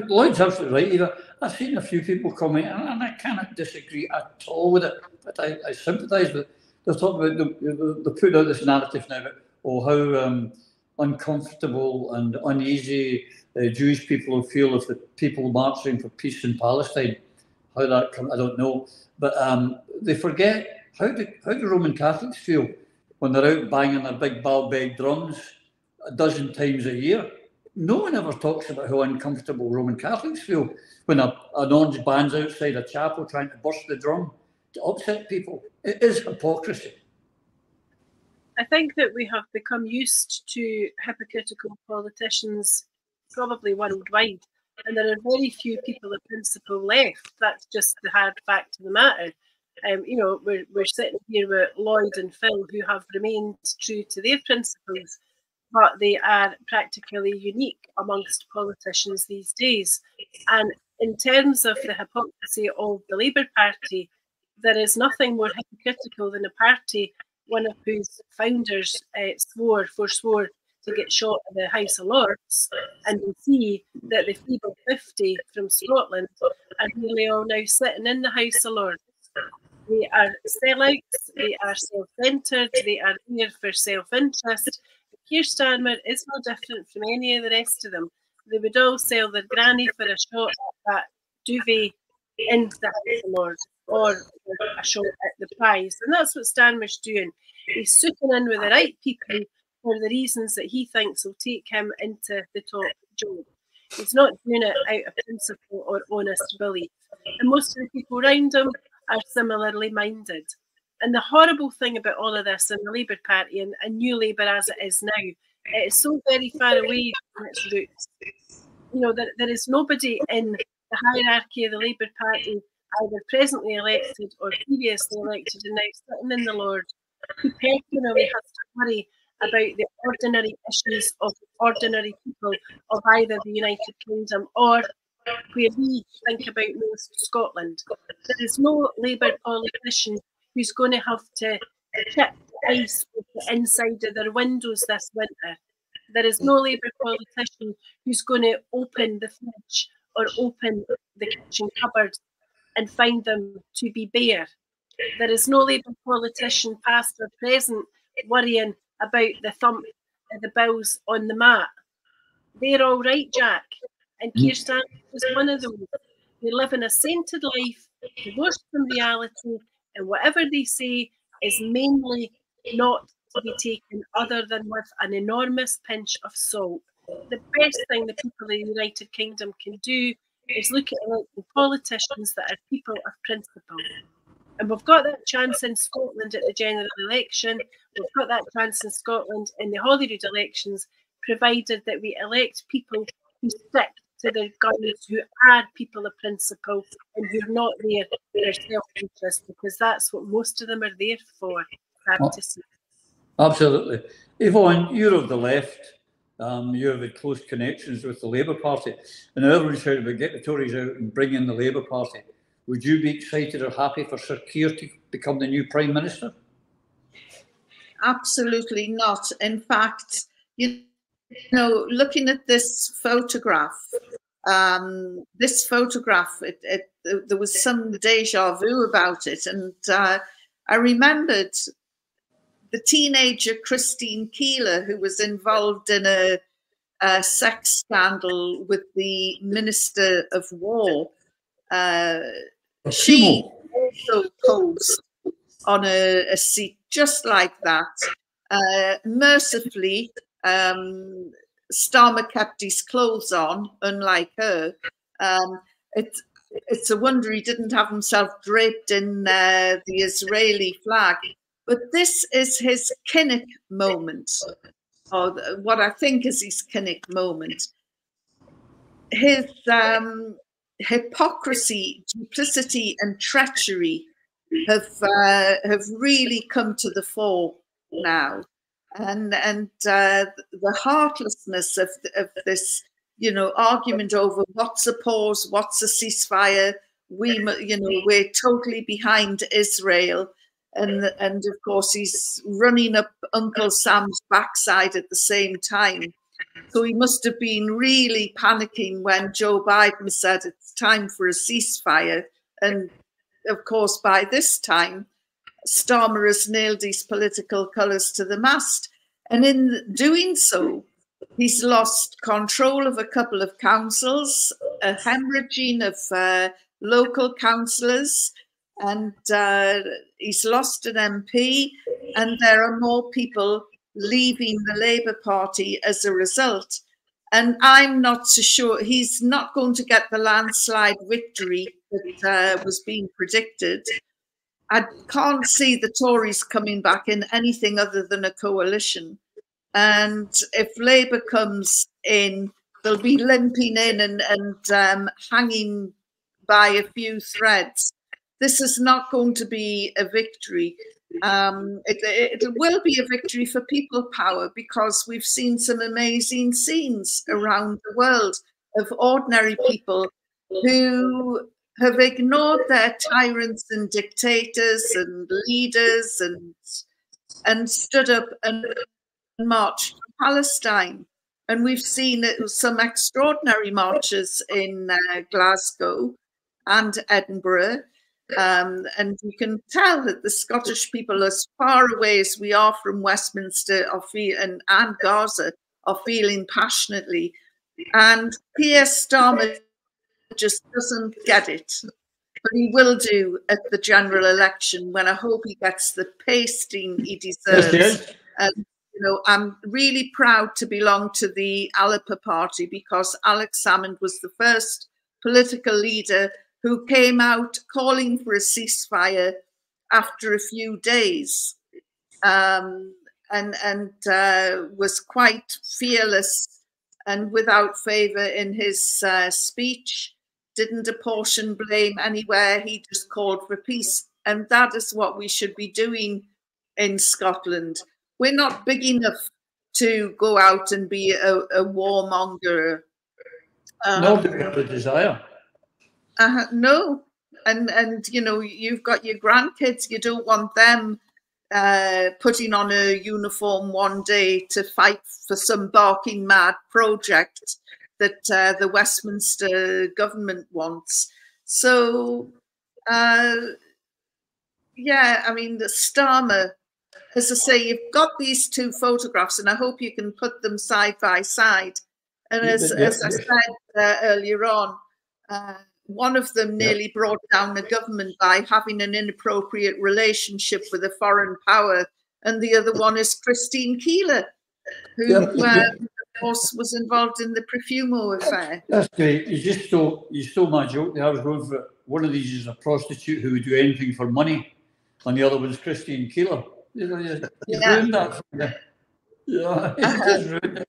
Lloyd's absolutely right, Eva. I've seen a few people comment, and I cannot disagree at all with it, but I sympathise with it. They're talking about, they put out this narrative now about how uncomfortable and uneasy Jewish people will feel if the people marching for peace in Palestine. How that comes, I don't know. But they forget, how do Roman Catholics feel when they're out banging their big Baalbeg drums a dozen times a year? No one ever talks about how uncomfortable Roman Catholics feel when an orange band's outside a chapel trying to burst the drum to upset people. It is hypocrisy. I think that we have become used to hypocritical politicians, probably worldwide, and there are very few people of principle left. That's just the hard fact of the matter. You know, we're sitting here with Lloyd and Phil, who have remained true to their principles, but they are practically unique amongst politicians these days. And in terms of the hypocrisy of the Labour Party, there is nothing more hypocritical than a party, one of whose founders forswore to get shot in the House of Lords, and we see that the feeble 50 from Scotland are nearly all now sitting in the House of Lords. They are sellouts, they are self-centred, they are here for self-interest. Keir Starmer is no different from any of the rest of them. They would all sell their granny for a shot at that duvet in the House of Lords, or a shot at the prize. And that's what Starmer's doing. He's souping in with the right people for the reasons that he thinks will take him into the top job. He's not doing it out of principle or honest belief. And most of the people around him are similarly minded. And the horrible thing about all of this in the Labour Party and New Labour as it is now, it is so very far away from its roots. You know, there is nobody in the hierarchy of the Labour Party, either presently elected or previously elected and now sitting in the Lord, who personally has to worry about the ordinary issues of ordinary people of either the United Kingdom or where we think about most Scotland. There is no Labour politician who's going to have to chip ice with the inside of their windows this winter. There is no Labour politician who's going to open the fridge or open the kitchen cupboard and find them to be bare. There is no Labour politician, past or present, worrying about the thump of the bills on the mat. They're all right, Jack. And Keir Starmer is one of those. They live in a sainted life, divorced from reality, and whatever they say is mainly not to be taken other than with an enormous pinch of salt. The best thing the people of the United Kingdom can do is look at elected politicians that are people of principle. And we've got that chance in Scotland at the general election. We've got that chance in Scotland in the Holyrood elections, provided that we elect people who stick to their guns, who are people of principle and who are not there for their self-interest, because that's what most of them are there for. Absolutely. Yvonne, you're of the left. You have had close connections with the Labour Party. And everyone's trying to get the Tories out and bring in the Labour Party. Would you be excited or happy for Sir Keir to become the new Prime Minister? Absolutely not. In fact, you know, looking at this photograph, there was some deja vu about it. And I remembered the teenager Christine Keeler, who was involved in a sex scandal with the Minister of War. She also posed on a seat just like that. Mercifully, Starmer kept his clothes on, unlike her. It's a wonder he didn't have himself draped in the Israeli flag. But this is his Kinnock moment, or what I think is his Kinnock moment. His hypocrisy, duplicity, and treachery have really come to the fore now, and the heartlessness of this, you know, argument over what's a pause, what's a ceasefire. We're totally behind Israel, and of course he's running up Uncle Sam's backside at the same time. So he must have been really panicking when Joe Biden said it's time for a ceasefire. And of course, by this time, Starmer has nailed his political colours to the mast. And in doing so, he's lost control of a couple of councils, a hemorrhaging of local councillors, and he's lost an MP, and there are more people leaving the Labour Party as a result. And I'm not so sure he's not going to get the landslide victory that was being predicted. I can't see the Tories coming back in anything other than a coalition. And if Labour comes in, they'll be limping in and hanging by a few threads. This is not going to be a victory. It will be a victory for people power, because we've seen some amazing scenes around the world of ordinary people who have ignored their tyrants and dictators and leaders and stood up and marched for Palestine. And we've seen some extraordinary marches in Glasgow and Edinburgh. And you can tell that the Scottish people, as far away as we are from Westminster and Gaza, are feeling passionately. And Keir Starmer just doesn't get it. But he will do at the general election, when I hope he gets the pasting he deserves. Yes, And you know, I'm really proud to belong to the Alippa party, because Alex Salmond was the first political leader who came out calling for a ceasefire after a few days, and was quite fearless and without favour in his speech. Didn't apportion blame anywhere. He just called for peace. And that is what we should be doing in Scotland. We're not big enough to go out and be a warmonger. nor do we have the desire. No. And you know, you've got your grandkids. You don't want them putting on a uniform one day to fight for some barking mad project that the Westminster government wants. So, yeah, I mean, the Starmer, as I say, you've got these two photographs, and I hope you can put them side by side. And as I said earlier on, one of them nearly brought down the government by having an inappropriate relationship with a foreign power, and the other one is Christine Keeler, who, of course, was involved in the Profumo affair. That's great. You stole my joke. I was going for it. One of these is a prostitute who would do anything for money, and the other one's Christine Keeler. You ruined that for me. Yeah, just ruined it.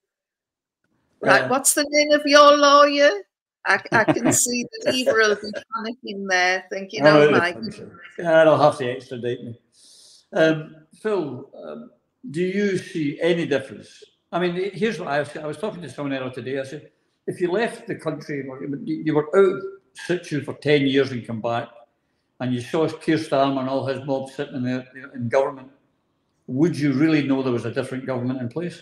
Right, what's the name of your lawyer? I can see that Eva will be panicking there, thinking, oh my goodness. Yeah, they'll have to extradite me. Phil, do you see any difference? I mean, here's what I was talking to someone else today. I said, if you left the country, you were out situ for 10 years and come back, and you saw Keir Starmer and all his mob sitting there in government, would you really know there was a different government in place?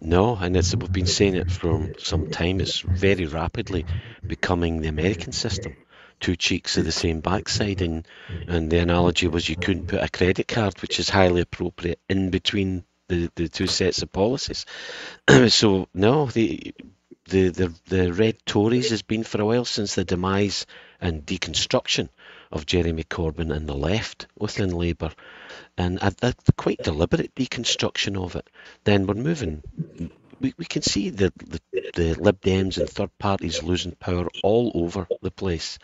No, and we've been saying it for some time. It's very rapidly becoming the American system. Two cheeks of the same backside, and the analogy was you couldn't put a credit card, which is highly appropriate, in between the two sets of policies. So no, the Red Tories has been for a while, since the demise and deconstruction of Jeremy Corbyn and the left within Labour, and a quite deliberate deconstruction of it. Then we're moving. We can see the Lib Dems and third parties losing power all over the place.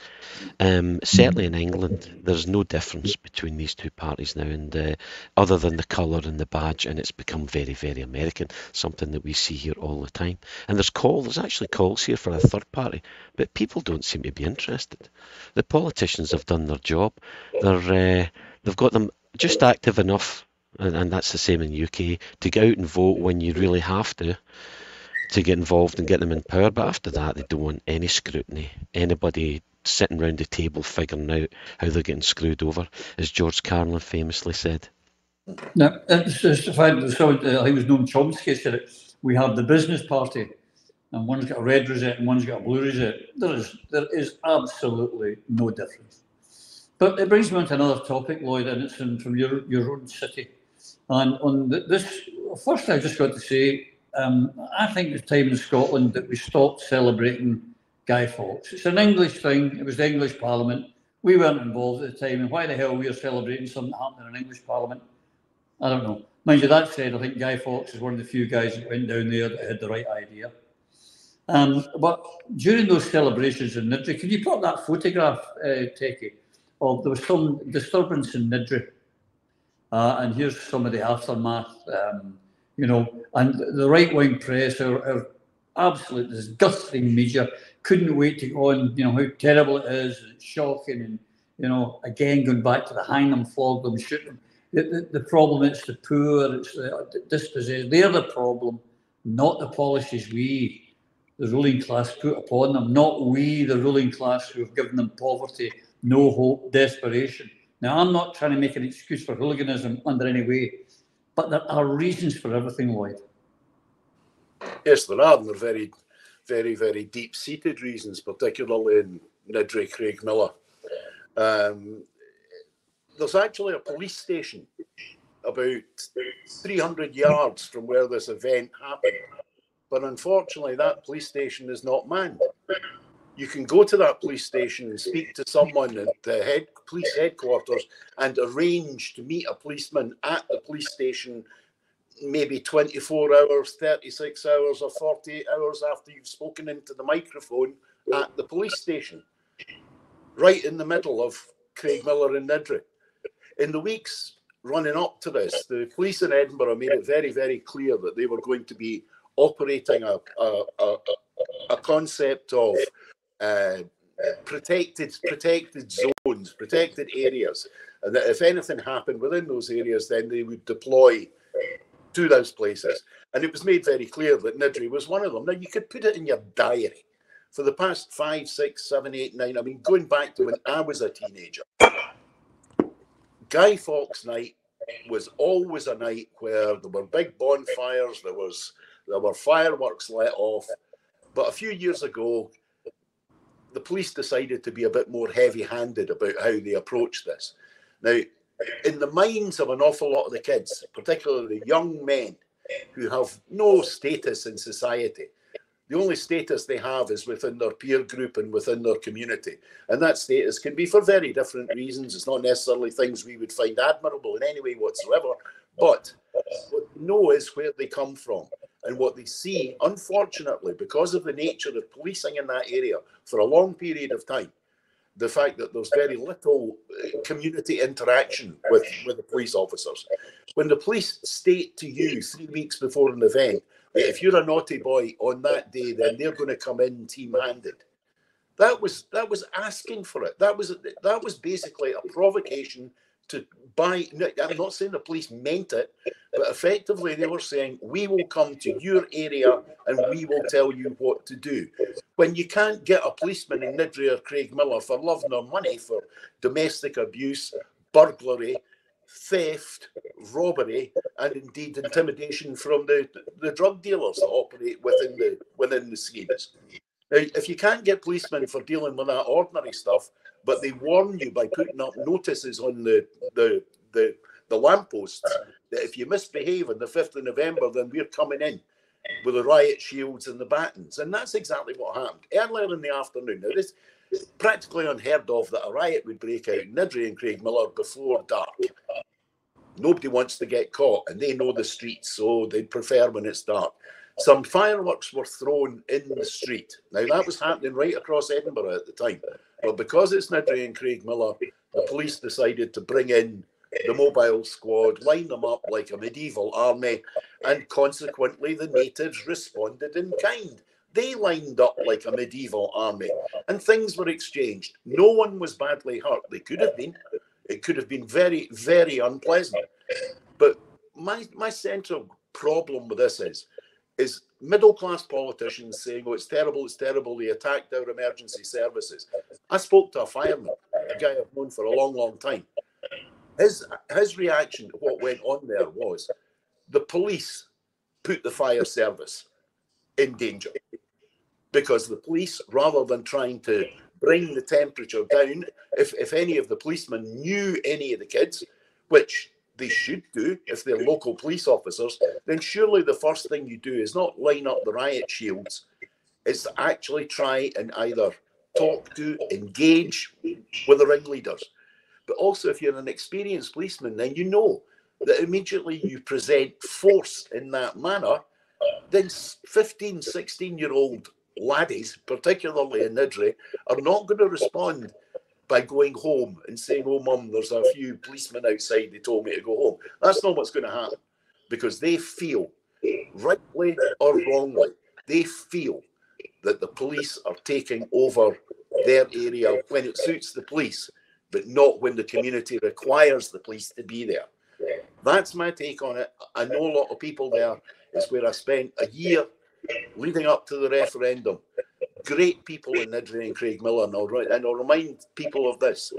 Certainly in England, there's no difference between these two parties now, and other than the colour and the badge, and it's become very, very American, something that we see here all the time. And there's actually calls here for a third party, but people don't seem to be interested. The politicians have done their job. They've got them just active enough, and that's the same in the UK, to get out and vote when you really have to get involved and get them in power. But after that, they don't want any scrutiny, anybody sitting round the table figuring out how they're getting screwed over, as George Carlin famously said. No, it's just the fact that he was known Chomsky said it. We have the business party, and one's got a red rosette and one's got a blue rosette. There is absolutely no difference. But it brings me on to another topic, Lloyd, and it's from your own city. And on this, first I just got to say, I think it's time in Scotland that we stopped celebrating Guy Fawkes. It's an English thing. It was the English Parliament. We weren't involved at the time. And why the hell we are celebrating something that happened in an English Parliament? I don't know. Mind you, that said, I think Guy Fawkes is one of the few guys that went down there that had the right idea. But during those celebrations in Niddrie, can you put up that photograph, Techie? There was some disturbance in Niddrie, and here's some of the aftermath, and the right-wing press are absolute disgusting media, couldn't wait to go on, how terrible it is, and it's shocking, and, again, going back to the hang them, flog them, shoot them. The problem, it's the poor, it's the dispossessed, they're the problem, not the policies we, the ruling class, put upon them, not we, the ruling class, who have given them poverty, no hope, desperation. Now, I'm not trying to make an excuse for hooliganism under any way, but there are reasons for everything, Lloyd. Yes, there are, and they're very, very, very deep-seated reasons, particularly in Niddrie, Craigmillar. There's actually a police station about 300 yards from where this event happened. But unfortunately, that police station is not manned. You can go to that police station and speak to someone at the police headquarters and arrange to meet a policeman at the police station maybe 24 hours, 36 hours, or 48 hours after you've spoken into the microphone at the police station, right in the middle of Craigmillar and Niddrie. In the weeks running up to this, the police in Edinburgh made it very, very clear that they were going to be operating a concept of protected zones, protected areas, and that if anything happened within those areas, then they would deploy to those places. And it was made very clear that Niddrie was one of them. Now, you could put it in your diary. For the past 5, 6, 7, 8, 9, I mean, going back to when I was a teenager, Guy Fawkes night was always a night where there were big bonfires, there were fireworks let off. But a few years ago, the police decided to be a bit more heavy-handed about how they approached this. Now, in the minds of an awful lot of the kids, particularly the young men who have no status in society, the only status they have is within their peer group and within their community. And that status can be for very different reasons. It's not necessarily things we would find admirable in any way whatsoever, but what they know is where they come from. And what they see, unfortunately, because of the nature of policing in that area for a long period of time, the fact that there's very little community interaction with the police officers. When the police state to you 3 weeks before an event, that if you're a naughty boy on that day, then they're going to come in team-handed. That was asking for it. That was basically a provocation to buy. I'm not saying the police meant it, but effectively they were saying, we will come to your area and we will tell you what to do. When you can't get a policeman in Niddrie or Craigmillar for love nor money for domestic abuse, burglary, theft, robbery, and indeed intimidation from the drug dealers that operate within the schemes. Now, if you can't get policemen for dealing with that ordinary stuff, but they warn you by putting up notices on the lampposts that if you misbehave on the 5th of November, then we're coming in with the riot shields and the batons. And that's exactly what happened. Earlier in the afternoon, now this is practically unheard of that a riot would break out in Niddrie and Craigmillar before dark. Nobody wants to get caught, and they know the streets, so they prefer when it's dark. Some fireworks were thrown in the street. Now, that was happening right across Edinburgh at the time. But because it's Niddrie and Craigmillar, the police decided to bring in the mobile squad, line them up like a medieval army, and consequently the natives responded in kind. They lined up like a medieval army, and things were exchanged. No one was badly hurt. They could have been. It could have been very, very unpleasant. But my central problem with this is middle-class politicians saying, oh, it's terrible, they attacked our emergency services. I spoke to a fireman, a guy I've known for a long, long time. His reaction to what went on there was the police put the fire service in danger because the police, rather than trying to bring the temperature down, if any of the policemen knew any of the kids, which they should do if they're local police officers, then surely the first thing you do is not line up the riot shields, it's to actually try and either talk to, engage with the ringleaders. But also, if you're an experienced policeman, then you know that immediately you present force in that manner, then 15, 16-year-old laddies, particularly in Niddrie, are not going to respond by going home and saying, oh, mum, there's a few policemen outside, they told me to go home. That's not what's going to happen, because they feel, rightly or wrongly, they feel that the police are taking over their area when it suits the police, but not when the community requires the police to be there. That's my take on it. I know a lot of people there. It's where I spent a year leading up to the referendum. Great people in Niddrie and Craigmillar, and I'll remind people of this.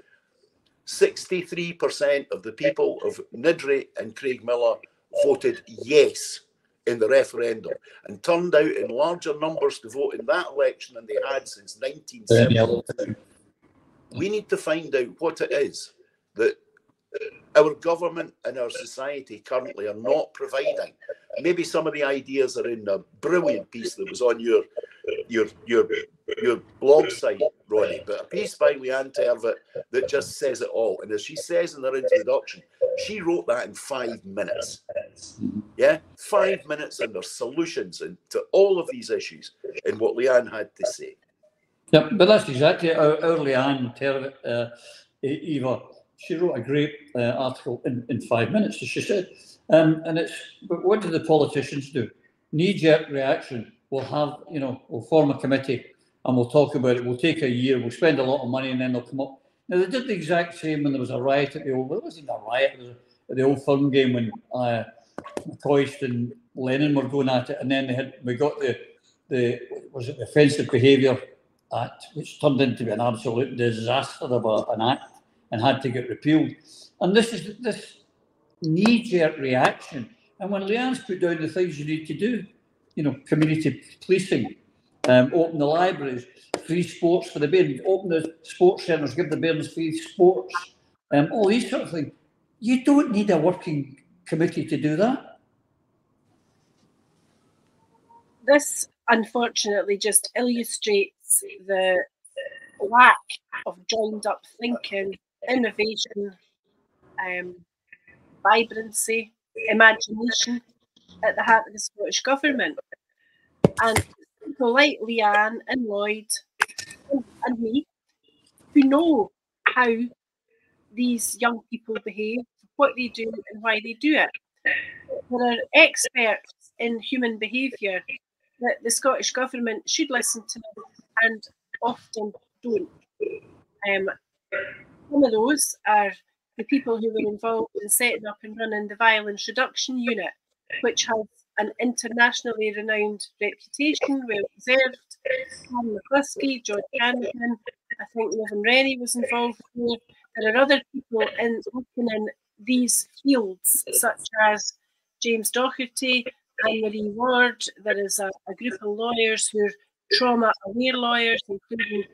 63% of the people of Niddrie and Craigmillar voted yes in the referendum and turned out in larger numbers to vote in that election than they had since 1970. We need to find out what it is that our government and our society currently are not providing. Maybe some of the ideas are in a brilliant piece that was on your blog site, Ronnie, but a piece by Leanne Tervet that just says it all. And as she says in her introduction, she wrote that in 5 minutes. Yeah, 5 minutes, and there's solutions to all of these issues in what Leanne had to say. Yeah, but that's exactly our Leanne Tervet, Eva. She wrote a great article in 5 minutes, as she said. And it's, but what do the politicians do? Knee-jerk reaction. We'll have, we'll form a committee and we'll talk about it. We'll take a year, we'll spend a lot of money, and then they'll come up. Now, they did the exact same when there was a riot at the old, well, it wasn't a riot, it was at the Old Firm game when McCoist and Lennon were going at it, and then we got the Offensive Behaviour Act, which turned into an absolute disaster of an act and had to get repealed. And this is this knee-jerk reaction. And when Leanne's put down the things you need to do, community policing, open the libraries, free sports for the bairns, open the sports centres, give the bairns free sports, all these sort of things. You don't need a working committee to do that. This, unfortunately, just illustrates the lack of joined-up thinking, innovation, vibrancy, imagination at the heart of the Scottish Government. And people like Leanne and Lloyd and me, who know how these young people behave, what they do and why they do it. There are experts in human behaviour that the Scottish Government should listen to and often don't. Some of those are the people who were involved in setting up and running the Violence Reduction Unit, which has an internationally renowned reputation, well deserved. Tom McCluskey, John Canavan, I think Niven Rennie was involved there. There are other people working in these fields, such as James Doherty, Anne-Marie Ward. There is a group of lawyers who are trauma-aware lawyers, including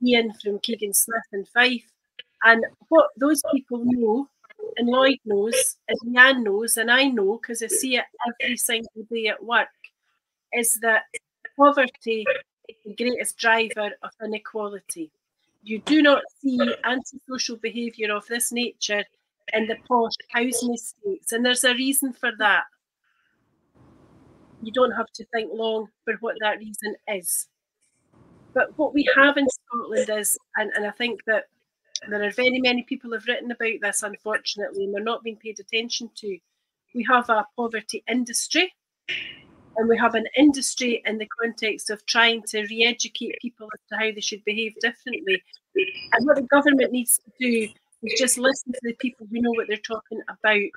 Ian from Keegan Smith and Fife. And what those people know, and Lloyd knows, and Leanne knows, and I know, because I see it every single day at work, is that poverty is the greatest driver of inequality. You do not see antisocial behaviour of this nature in the posh housing estates, and there's a reason for that. You don't have to think long for what that reason is. But what we have in Scotland is, and I think that there are very many people who have written about this, unfortunately, and they're not being paid attention to. We have a poverty industry, and we have an industry in the context of trying to re-educate people as to how they should behave differently. And what the government needs to do is just listen to the people who know what they're talking about.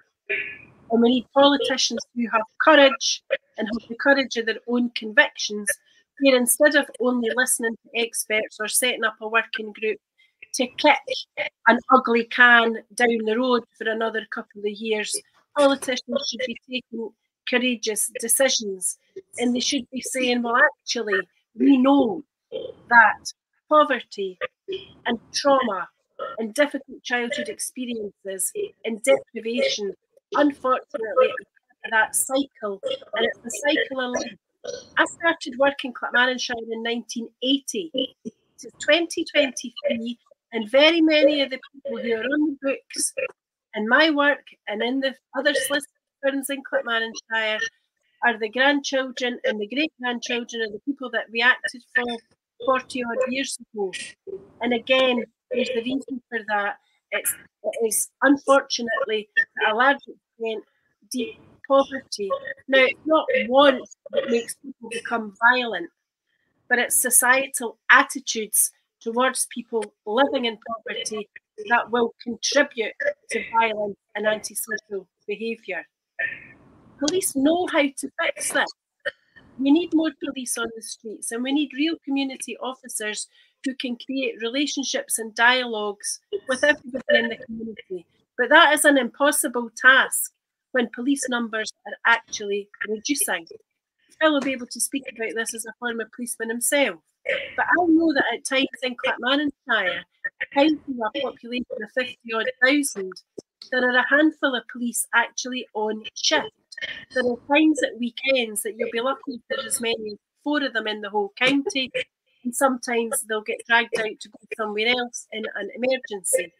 And we need politicians who have courage and have the courage of their own convictions, where instead of only listening to experts or setting up a working group to kick an ugly can down the road for another couple of years, politicians should be taking courageous decisions, and they should be saying, well, actually, we know that poverty and trauma and difficult childhood experiences and deprivation, unfortunately, that cycle, and it's a cycle of life. I started working in Clackmannanshire in 1980 to 2023, and very many of the people who are on the books in my work and in the other solicitor firms in Clackmannanshire are the grandchildren and the great-grandchildren of the people that we acted for 40-odd years ago. And again, there's the reason for that. It is unfortunately, to a large extent, deep poverty. Now, it's not want that makes people become violent, but it's societal attitudes towards people living in poverty that will contribute to violence and antisocial behaviour. Police know how to fix this. We need more police on the streets, and we need real community officers who can create relationships and dialogues with everybody in the community. But that is an impossible task when police numbers are actually reducing. Phil will be able to speak about this as a former policeman himself. But I know that at times in Clackmannanshire, counting a population of 50-odd thousand, there are a handful of police actually on shift. There are times at weekends that you'll be lucky if there's as many as 4 of them in the whole county, and sometimes they'll get dragged out to go somewhere else in an emergency.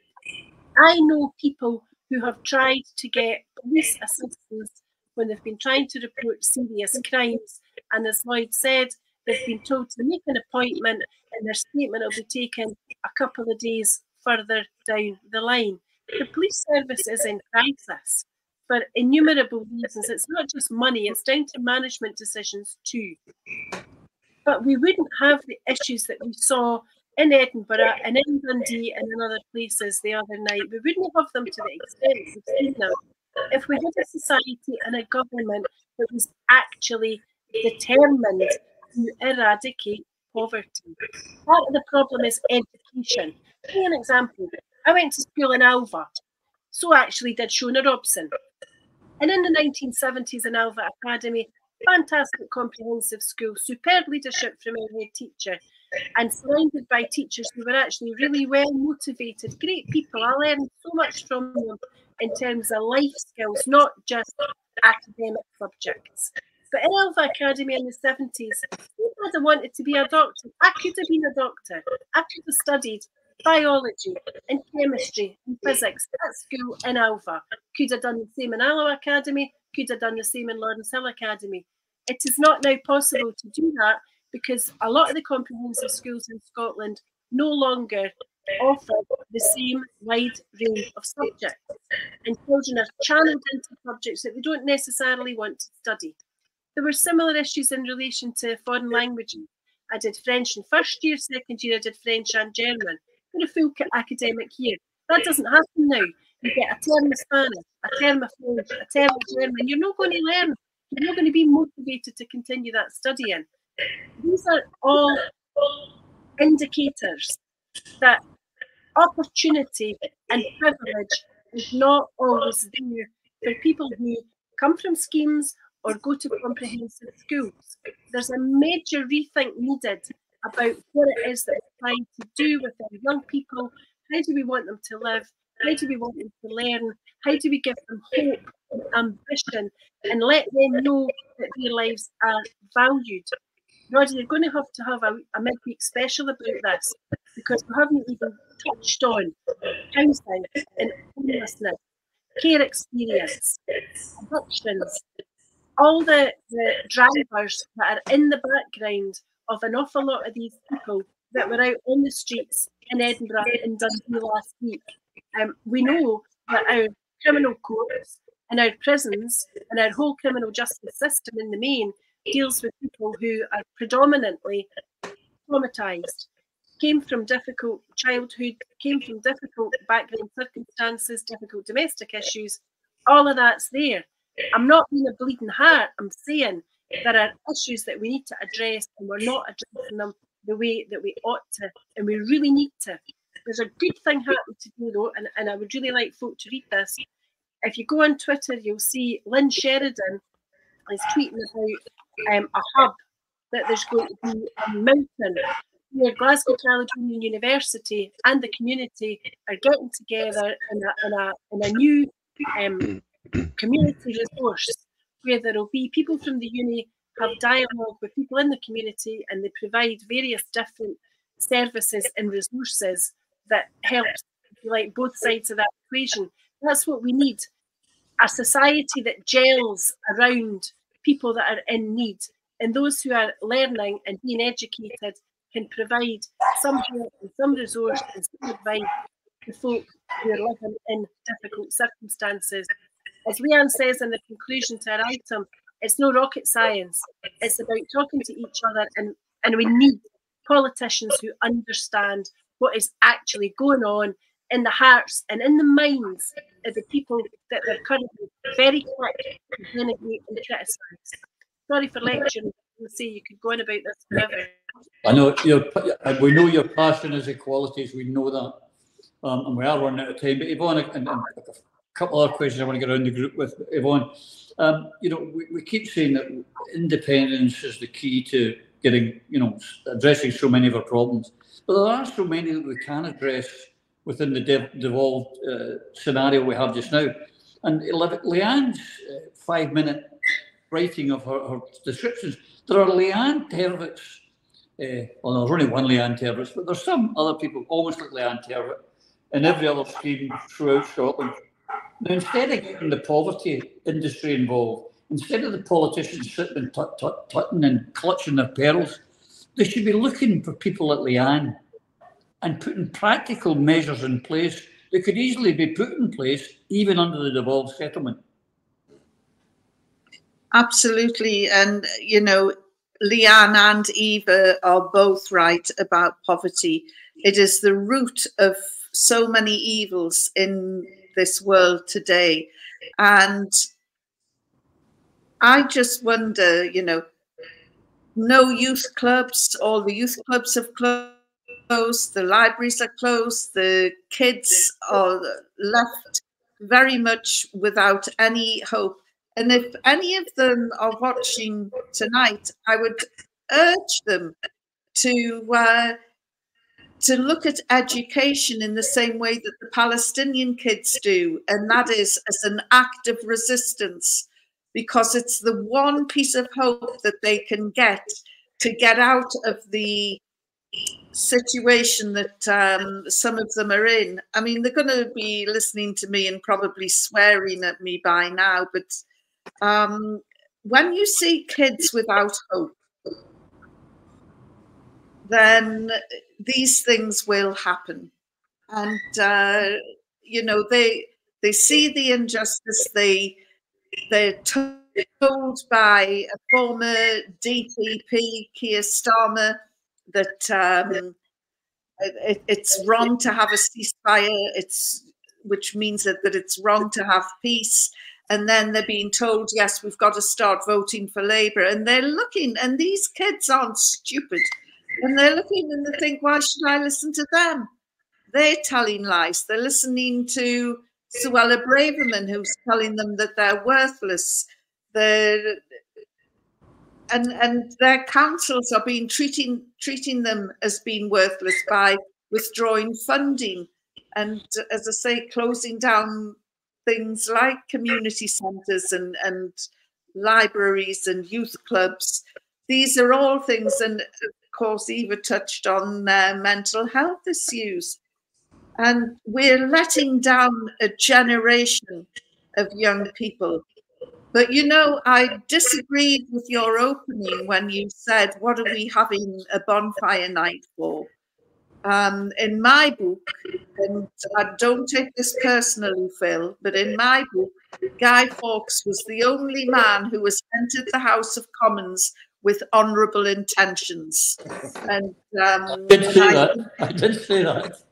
I know people who have tried to get police assistance when they've been trying to report serious crimes, and as Lloyd said, they've been told to make an appointment and their statement will be taken a couple of days further down the line. The police service is in crisis for innumerable reasons. It's not just money, it's down to management decisions too. But we wouldn't have the issues that we saw in Edinburgh and in Dundee and in other places the other night. We wouldn't have them to the extent we've seen them if we had a society and a government that was actually determined to eradicate poverty. Part of the problem is education. Give me an example. I went to school in Anuvver. So actually did Shona Robson. And in the 1970s in Anuvver Academy, fantastic comprehensive school, superb leadership from our head teacher, and surrounded by teachers who were actually really well motivated, great people. I learned so much from them in terms of life skills, not just academic subjects. But in Anuvver Academy in the 70s, if I'd wanted to be a doctor, I could have been a doctor. I could have studied biology and chemistry and physics at school in Anuvver. Could have done the same in Alloa Academy, could have done the same in Lawrence Hill Academy. It is not now possible to do that because a lot of the comprehensive schools in Scotland no longer offer the same wide range of subjects, and children are channeled into subjects that they don't necessarily want to study. There were similar issues in relation to foreign languages. I did French in first year, second year I did French and German in a full academic year. That doesn't happen now. You get a term of Spanish, a term of French, a term of German. You're not going to learn. You're not going to be motivated to continue that studying. These are all indicators that opportunity and privilege is not always there for people who come from schemes or go to comprehensive schools. There's a major rethink needed about what it is that we're trying to do with our young people. How do we want them to live? How do we want them to learn? How do we give them hope and ambition and let them know that their lives are valued? Roddy, you're going to have a midweek special about this because we haven't even touched on housing and homelessness, care experience, addictions, all the drivers that are in the background of an awful lot of these people that were out on the streets in Edinburgh and Dundee last week. We know that our criminal courts and our prisons and our whole criminal justice system in the main deals with people who are predominantly traumatised, came from difficult childhood, came from difficult background circumstances, difficult domestic issues. All of that's there. I'm not being a bleeding heart. I'm saying there are issues that we need to address and we're not addressing them the way that we ought to, and we really need to. There's a good thing happening today though, and I would really like folk to read this. If you go on Twitter, you'll see Lynn Sheridan is tweeting about a hub that there's going to be a mountain where Glasgow Caledonian University and the community are getting together in a new community resource where there will be people from the uni have dialogue with people in the community, and they provide various different services and resources that help, if you like, both sides of that equation. That's what we need. A society that gels around people that are in need, and those who are learning and being educated can provide some help and some resource and some advice to folk who are living in difficult circumstances. As Leanne says in the conclusion to our item, it's no rocket science. It's about talking to each other, and we need politicians who understand what is actually going on in the hearts and in the minds of the people that they're currently very quick to denigrate and criticise. Sorry for lecturing. You say you could go on about this forever. I know we know your passion is equalities. We know that, and we are running out of time. But Yvonne, and a couple other questions I want to get around the group with. Yvonne, we keep saying that independence is the key to getting, you know, addressing so many of our problems. But there are so many that we can address within the devolved scenario we have just now. And Leanne's 5-minute writing of her descriptions, there are Leanne Tervits. Well, there's only one Leanne Tervits, but there's some other people almost like Leanne Tervit in every other scheme throughout Scotland. Now, instead of getting the poverty industry involved, instead of the politicians sitting and tutting and clutching their pearls, they should be looking for people like Leanne and putting practical measures in place that could easily be put in place even under the devolved settlement. Absolutely. And, you know, Leanne and Eva are both right about poverty. It is the root of so many evils in this world today. And I just wonder, you know, no youth clubs, all the youth clubs have closed, the libraries are closed, the kids are left very much without any hope. And if any of them are watching tonight, I would urge them to look at education in the same way that the Palestinian kids do, and that is as an act of resistance, because it's the one piece of hope that they can get to get out of the situation that some of them are in. I mean, they're going to be listening to me and probably swearing at me by now, but when you see kids without hope, then these things will happen. And, you know, they see the injustice, they're told by a former DPP, Keir Starmer, that it's wrong to have a ceasefire, which means that it's wrong to have peace. And then they're being told, yes, we've got to start voting for Labour. And they're looking, and these kids aren't stupid. And they're looking and they think, why should I listen to them? They're telling lies. They're listening to Suella Braverman, who's telling them that they're worthless. And their councils are being treating them as being worthless by withdrawing funding. And as I say, closing down things like community centres and libraries and youth clubs. These are all things, and of course Eva touched on mental health issues. And we're letting down a generation of young people. But, you know, I disagreed with your opening when you said, what are we having a bonfire night for? In my book, and I don't take this personally, Phil, but in my book, Guy Fawkes was the only man who has entered the House of Commons with honourable intentions. And I did say that. I did say that.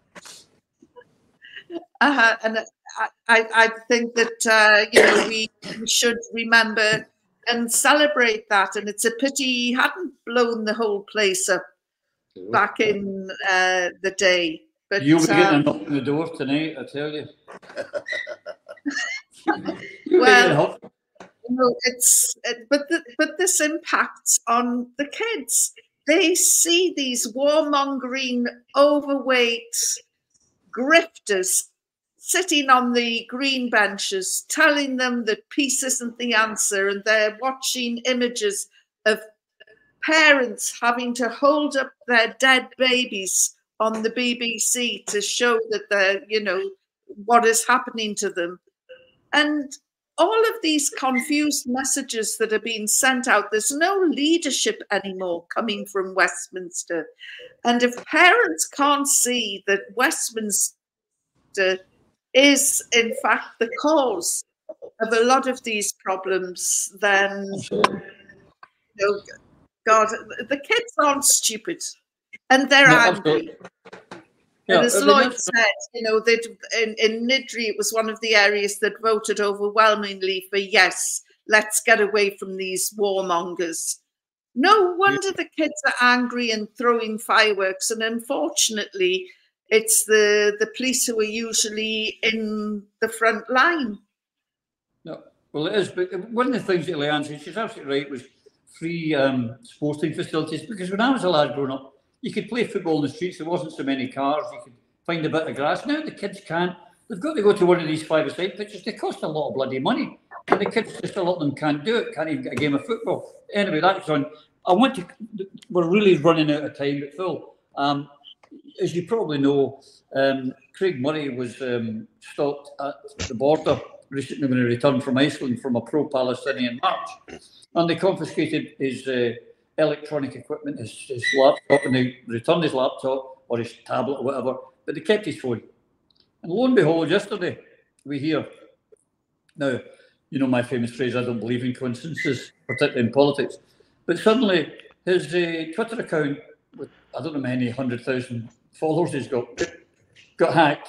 And I think that, you know, we should remember and celebrate that. And it's a pity he hadn't blown the whole place up back in the day. But you'll be getting a knock on the door tonight, I tell you. Well, you know, but this impacts on the kids. They see these warmongering, overweight grifters sitting on the green benches, telling them that peace isn't the answer, and they're watching images of parents having to hold up their dead babies on the BBC to show that they're, you know, what is happening to them. And all of these confused messages that are being sent out, there's no leadership anymore coming from Westminster. And if parents can't see that Westminster is, in fact, the cause of a lot of these problems, then, you know, God, the kids aren't stupid, and they're angry. Yeah, and as Lloyd said, you know, that in Niddrie, it was one of the areas that voted overwhelmingly for yes, let's get away from these warmongers. No wonder the kids are angry and throwing fireworks, and unfortunately, it's the police who are usually in the front line. No, well, it is. But one of the things that Leanne said, she's absolutely right, was free sporting facilities, because when I was a lad growing up, you could play football in the streets. There wasn't so many cars. You could find a bit of grass. Now the kids can't. They've got to go to one of these 5-a-side pitches. They cost a lot of bloody money. And the kids, just a lot of them can't do it, can't even get a game of football. Anyway, that's on. We're really running out of time, but Phil, as you probably know, Craig Murray was stopped at the border recently when he returned from Iceland from a pro-Palestinian march. And they confiscated his electronic equipment, his laptop, and they returned his laptop or his tablet or whatever, but they kept his phone. And lo and behold, yesterday, we hear, now, you know my famous phrase, I don't believe in coincidences, particularly in politics, but suddenly his Twitter account, with I don't know how many 100,000 followers he's got hacked.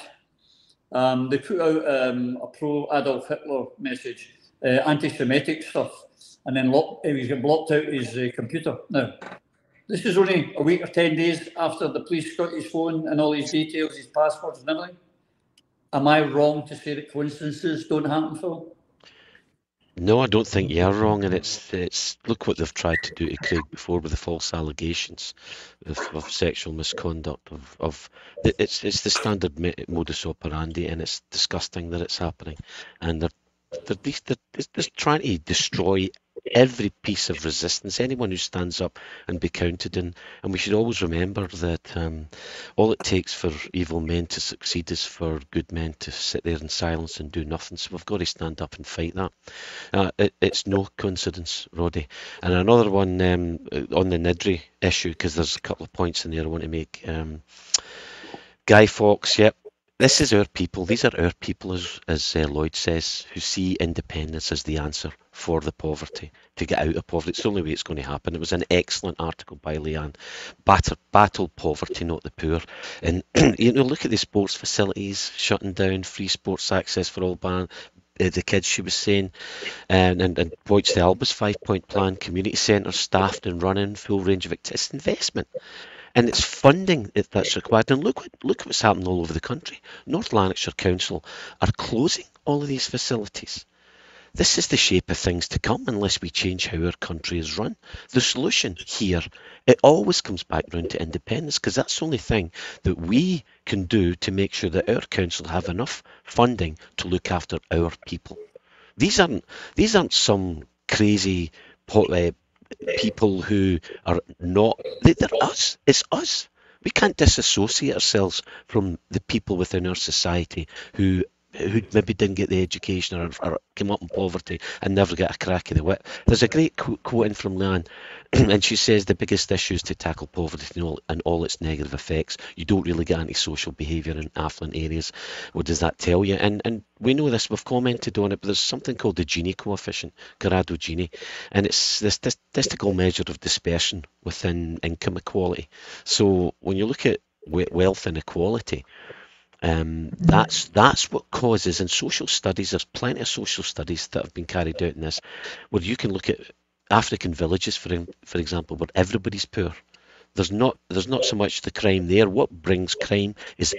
They put out a pro-Adolf Hitler message, anti-Semitic stuff, and then he's got blocked out his computer. Now, this is only a week or 10 days after the police got his phone and all his details, his passwords and everything. Am I wrong to say that coincidences don't happen, Phil? No, I don't think you are wrong, and it's look what they've tried to do to Craig before with the false allegations of sexual misconduct. It's the standard modus operandi, and it's disgusting that it's happening. And they're trying to destroy every piece of resistance, anyone who stands up and be counted in. And we should always remember that all it takes for evil men to succeed is for good men to sit there in silence and do nothing. So we've got to stand up and fight that. It's no coincidence, Roddy. And another one on the Nidri issue, because there's a couple of points in there I want to make. Guy Fawkes, yep. This is our people. These are our people, as Lloyd says, who see independence as the answer for the poverty, to get out of poverty. It's the only way it's going to happen. It was an excellent article by Leanne. Battle poverty, not the poor. And look at the sports facilities shutting down, free sports access for all the kids, she was saying, and points to Alba's 5-point plan, community centres staffed and running, full range of activities, investment. And it's funding that's required. And look what's happening all over the country. North Lanarkshire Council are closing all of these facilities. This is the shape of things to come unless we change how our country is run. The solution here, it always comes back round to independence, because that's the only thing that we can do to make sure that our council have enough funding to look after our people. These aren't some crazy people who are not, they're us. It's us. We can't disassociate ourselves from the people within our society who maybe didn't get the education or came up in poverty and never get a crack of the whip. There's a great quote in from Leanne, and she says the biggest issue is to tackle poverty and all its negative effects. You don't really get antisocial behaviour in affluent areas. What does that tell you? And we know this, we've commented on it, but there's something called the Gini coefficient, Corrado Gini, and it's this statistical measure of dispersion within income equality. So when you look at wealth inequality, that's what causes, in social studies, there's plenty of social studies that have been carried out in this, where you can look at African villages, for example, where everybody's poor. There's not so much the crime there. What brings crime is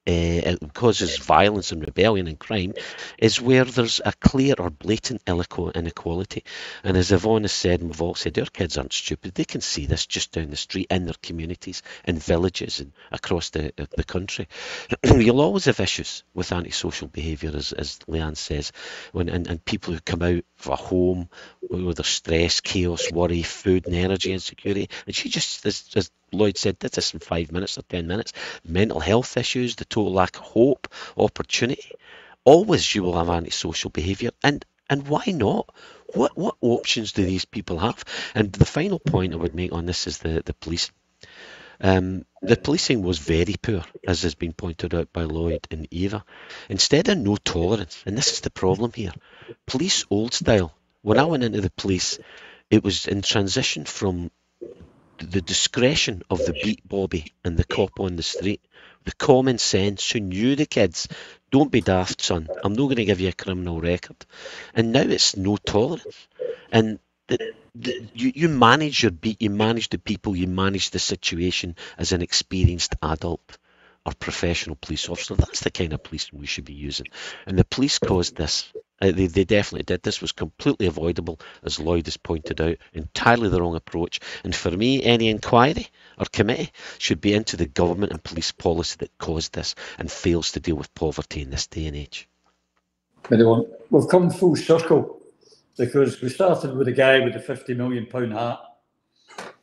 it causes violence and rebellion and crime, is where there's a clear or blatant inequality. And as Yvonne has said, and we've all said, our kids aren't stupid. They can see this just down the street in their communities, in villages and across the country. You'll always have issues with antisocial behaviour, as Leanne says, and people who come out of a home with their stress, chaos, worry, food and energy insecurity. And she just, as Lloyd said, did this in 5 minutes or 10 minutes. Mental health issues, the total lack of hope, opportunity. Always you will have antisocial behaviour. And why not? What options do these people have? And the final point I would make on this is the police. The policing was very poor, as has been pointed out by Lloyd and Eva. Instead of no tolerance, and this is the problem here, police old style. When I went into the police, it was in transition from the discretion of the beat Bobby and the cop on the street, the common sense who knew the kids, don't be daft, son, I'm not going to give you a criminal record. And now it's no tolerance. And you manage your beat, you manage the people, you manage the situation as an experienced adult or professional police officer. That's the kind of policing we should be using. And the police caused this They definitely did. This was completely avoidable, as Lloyd has pointed out. Entirely the wrong approach. And for me, any inquiry or committee should be into the government and police policy that caused this and fails to deal with poverty in this day and age. We've come full circle, because we started with a guy with a £50 million hat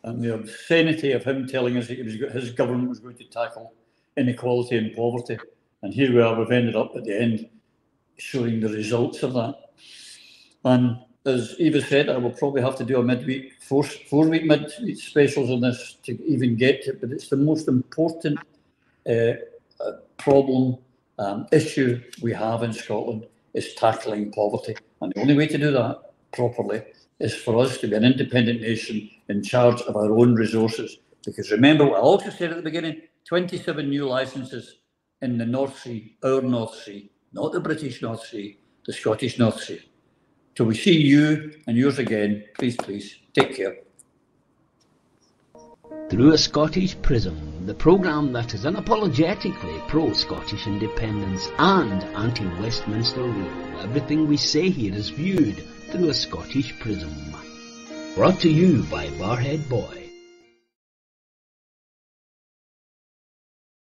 and the obscenity of him telling us that his government was going to tackle inequality and poverty. And here we are, we've ended up at the end showing the results of that. And as Eva said, I will probably have to do a midweek, four-week midweek specials on this to even get to it, but it's the most important problem, issue we have in Scotland, is tackling poverty. And the only way to do that properly is for us to be an independent nation in charge of our own resources. Because remember what I also said at the beginning, 27 new licences in the North Sea, our North Sea, not the British North Sea, the Scottish North Sea. Till we see you and yours again, please, take care. Through a Scottish Prism, the programme that is unapologetically pro-Scottish independence and anti-Westminster rule. Everything we say here is viewed through a Scottish prism. Brought to you by Barhead Boy.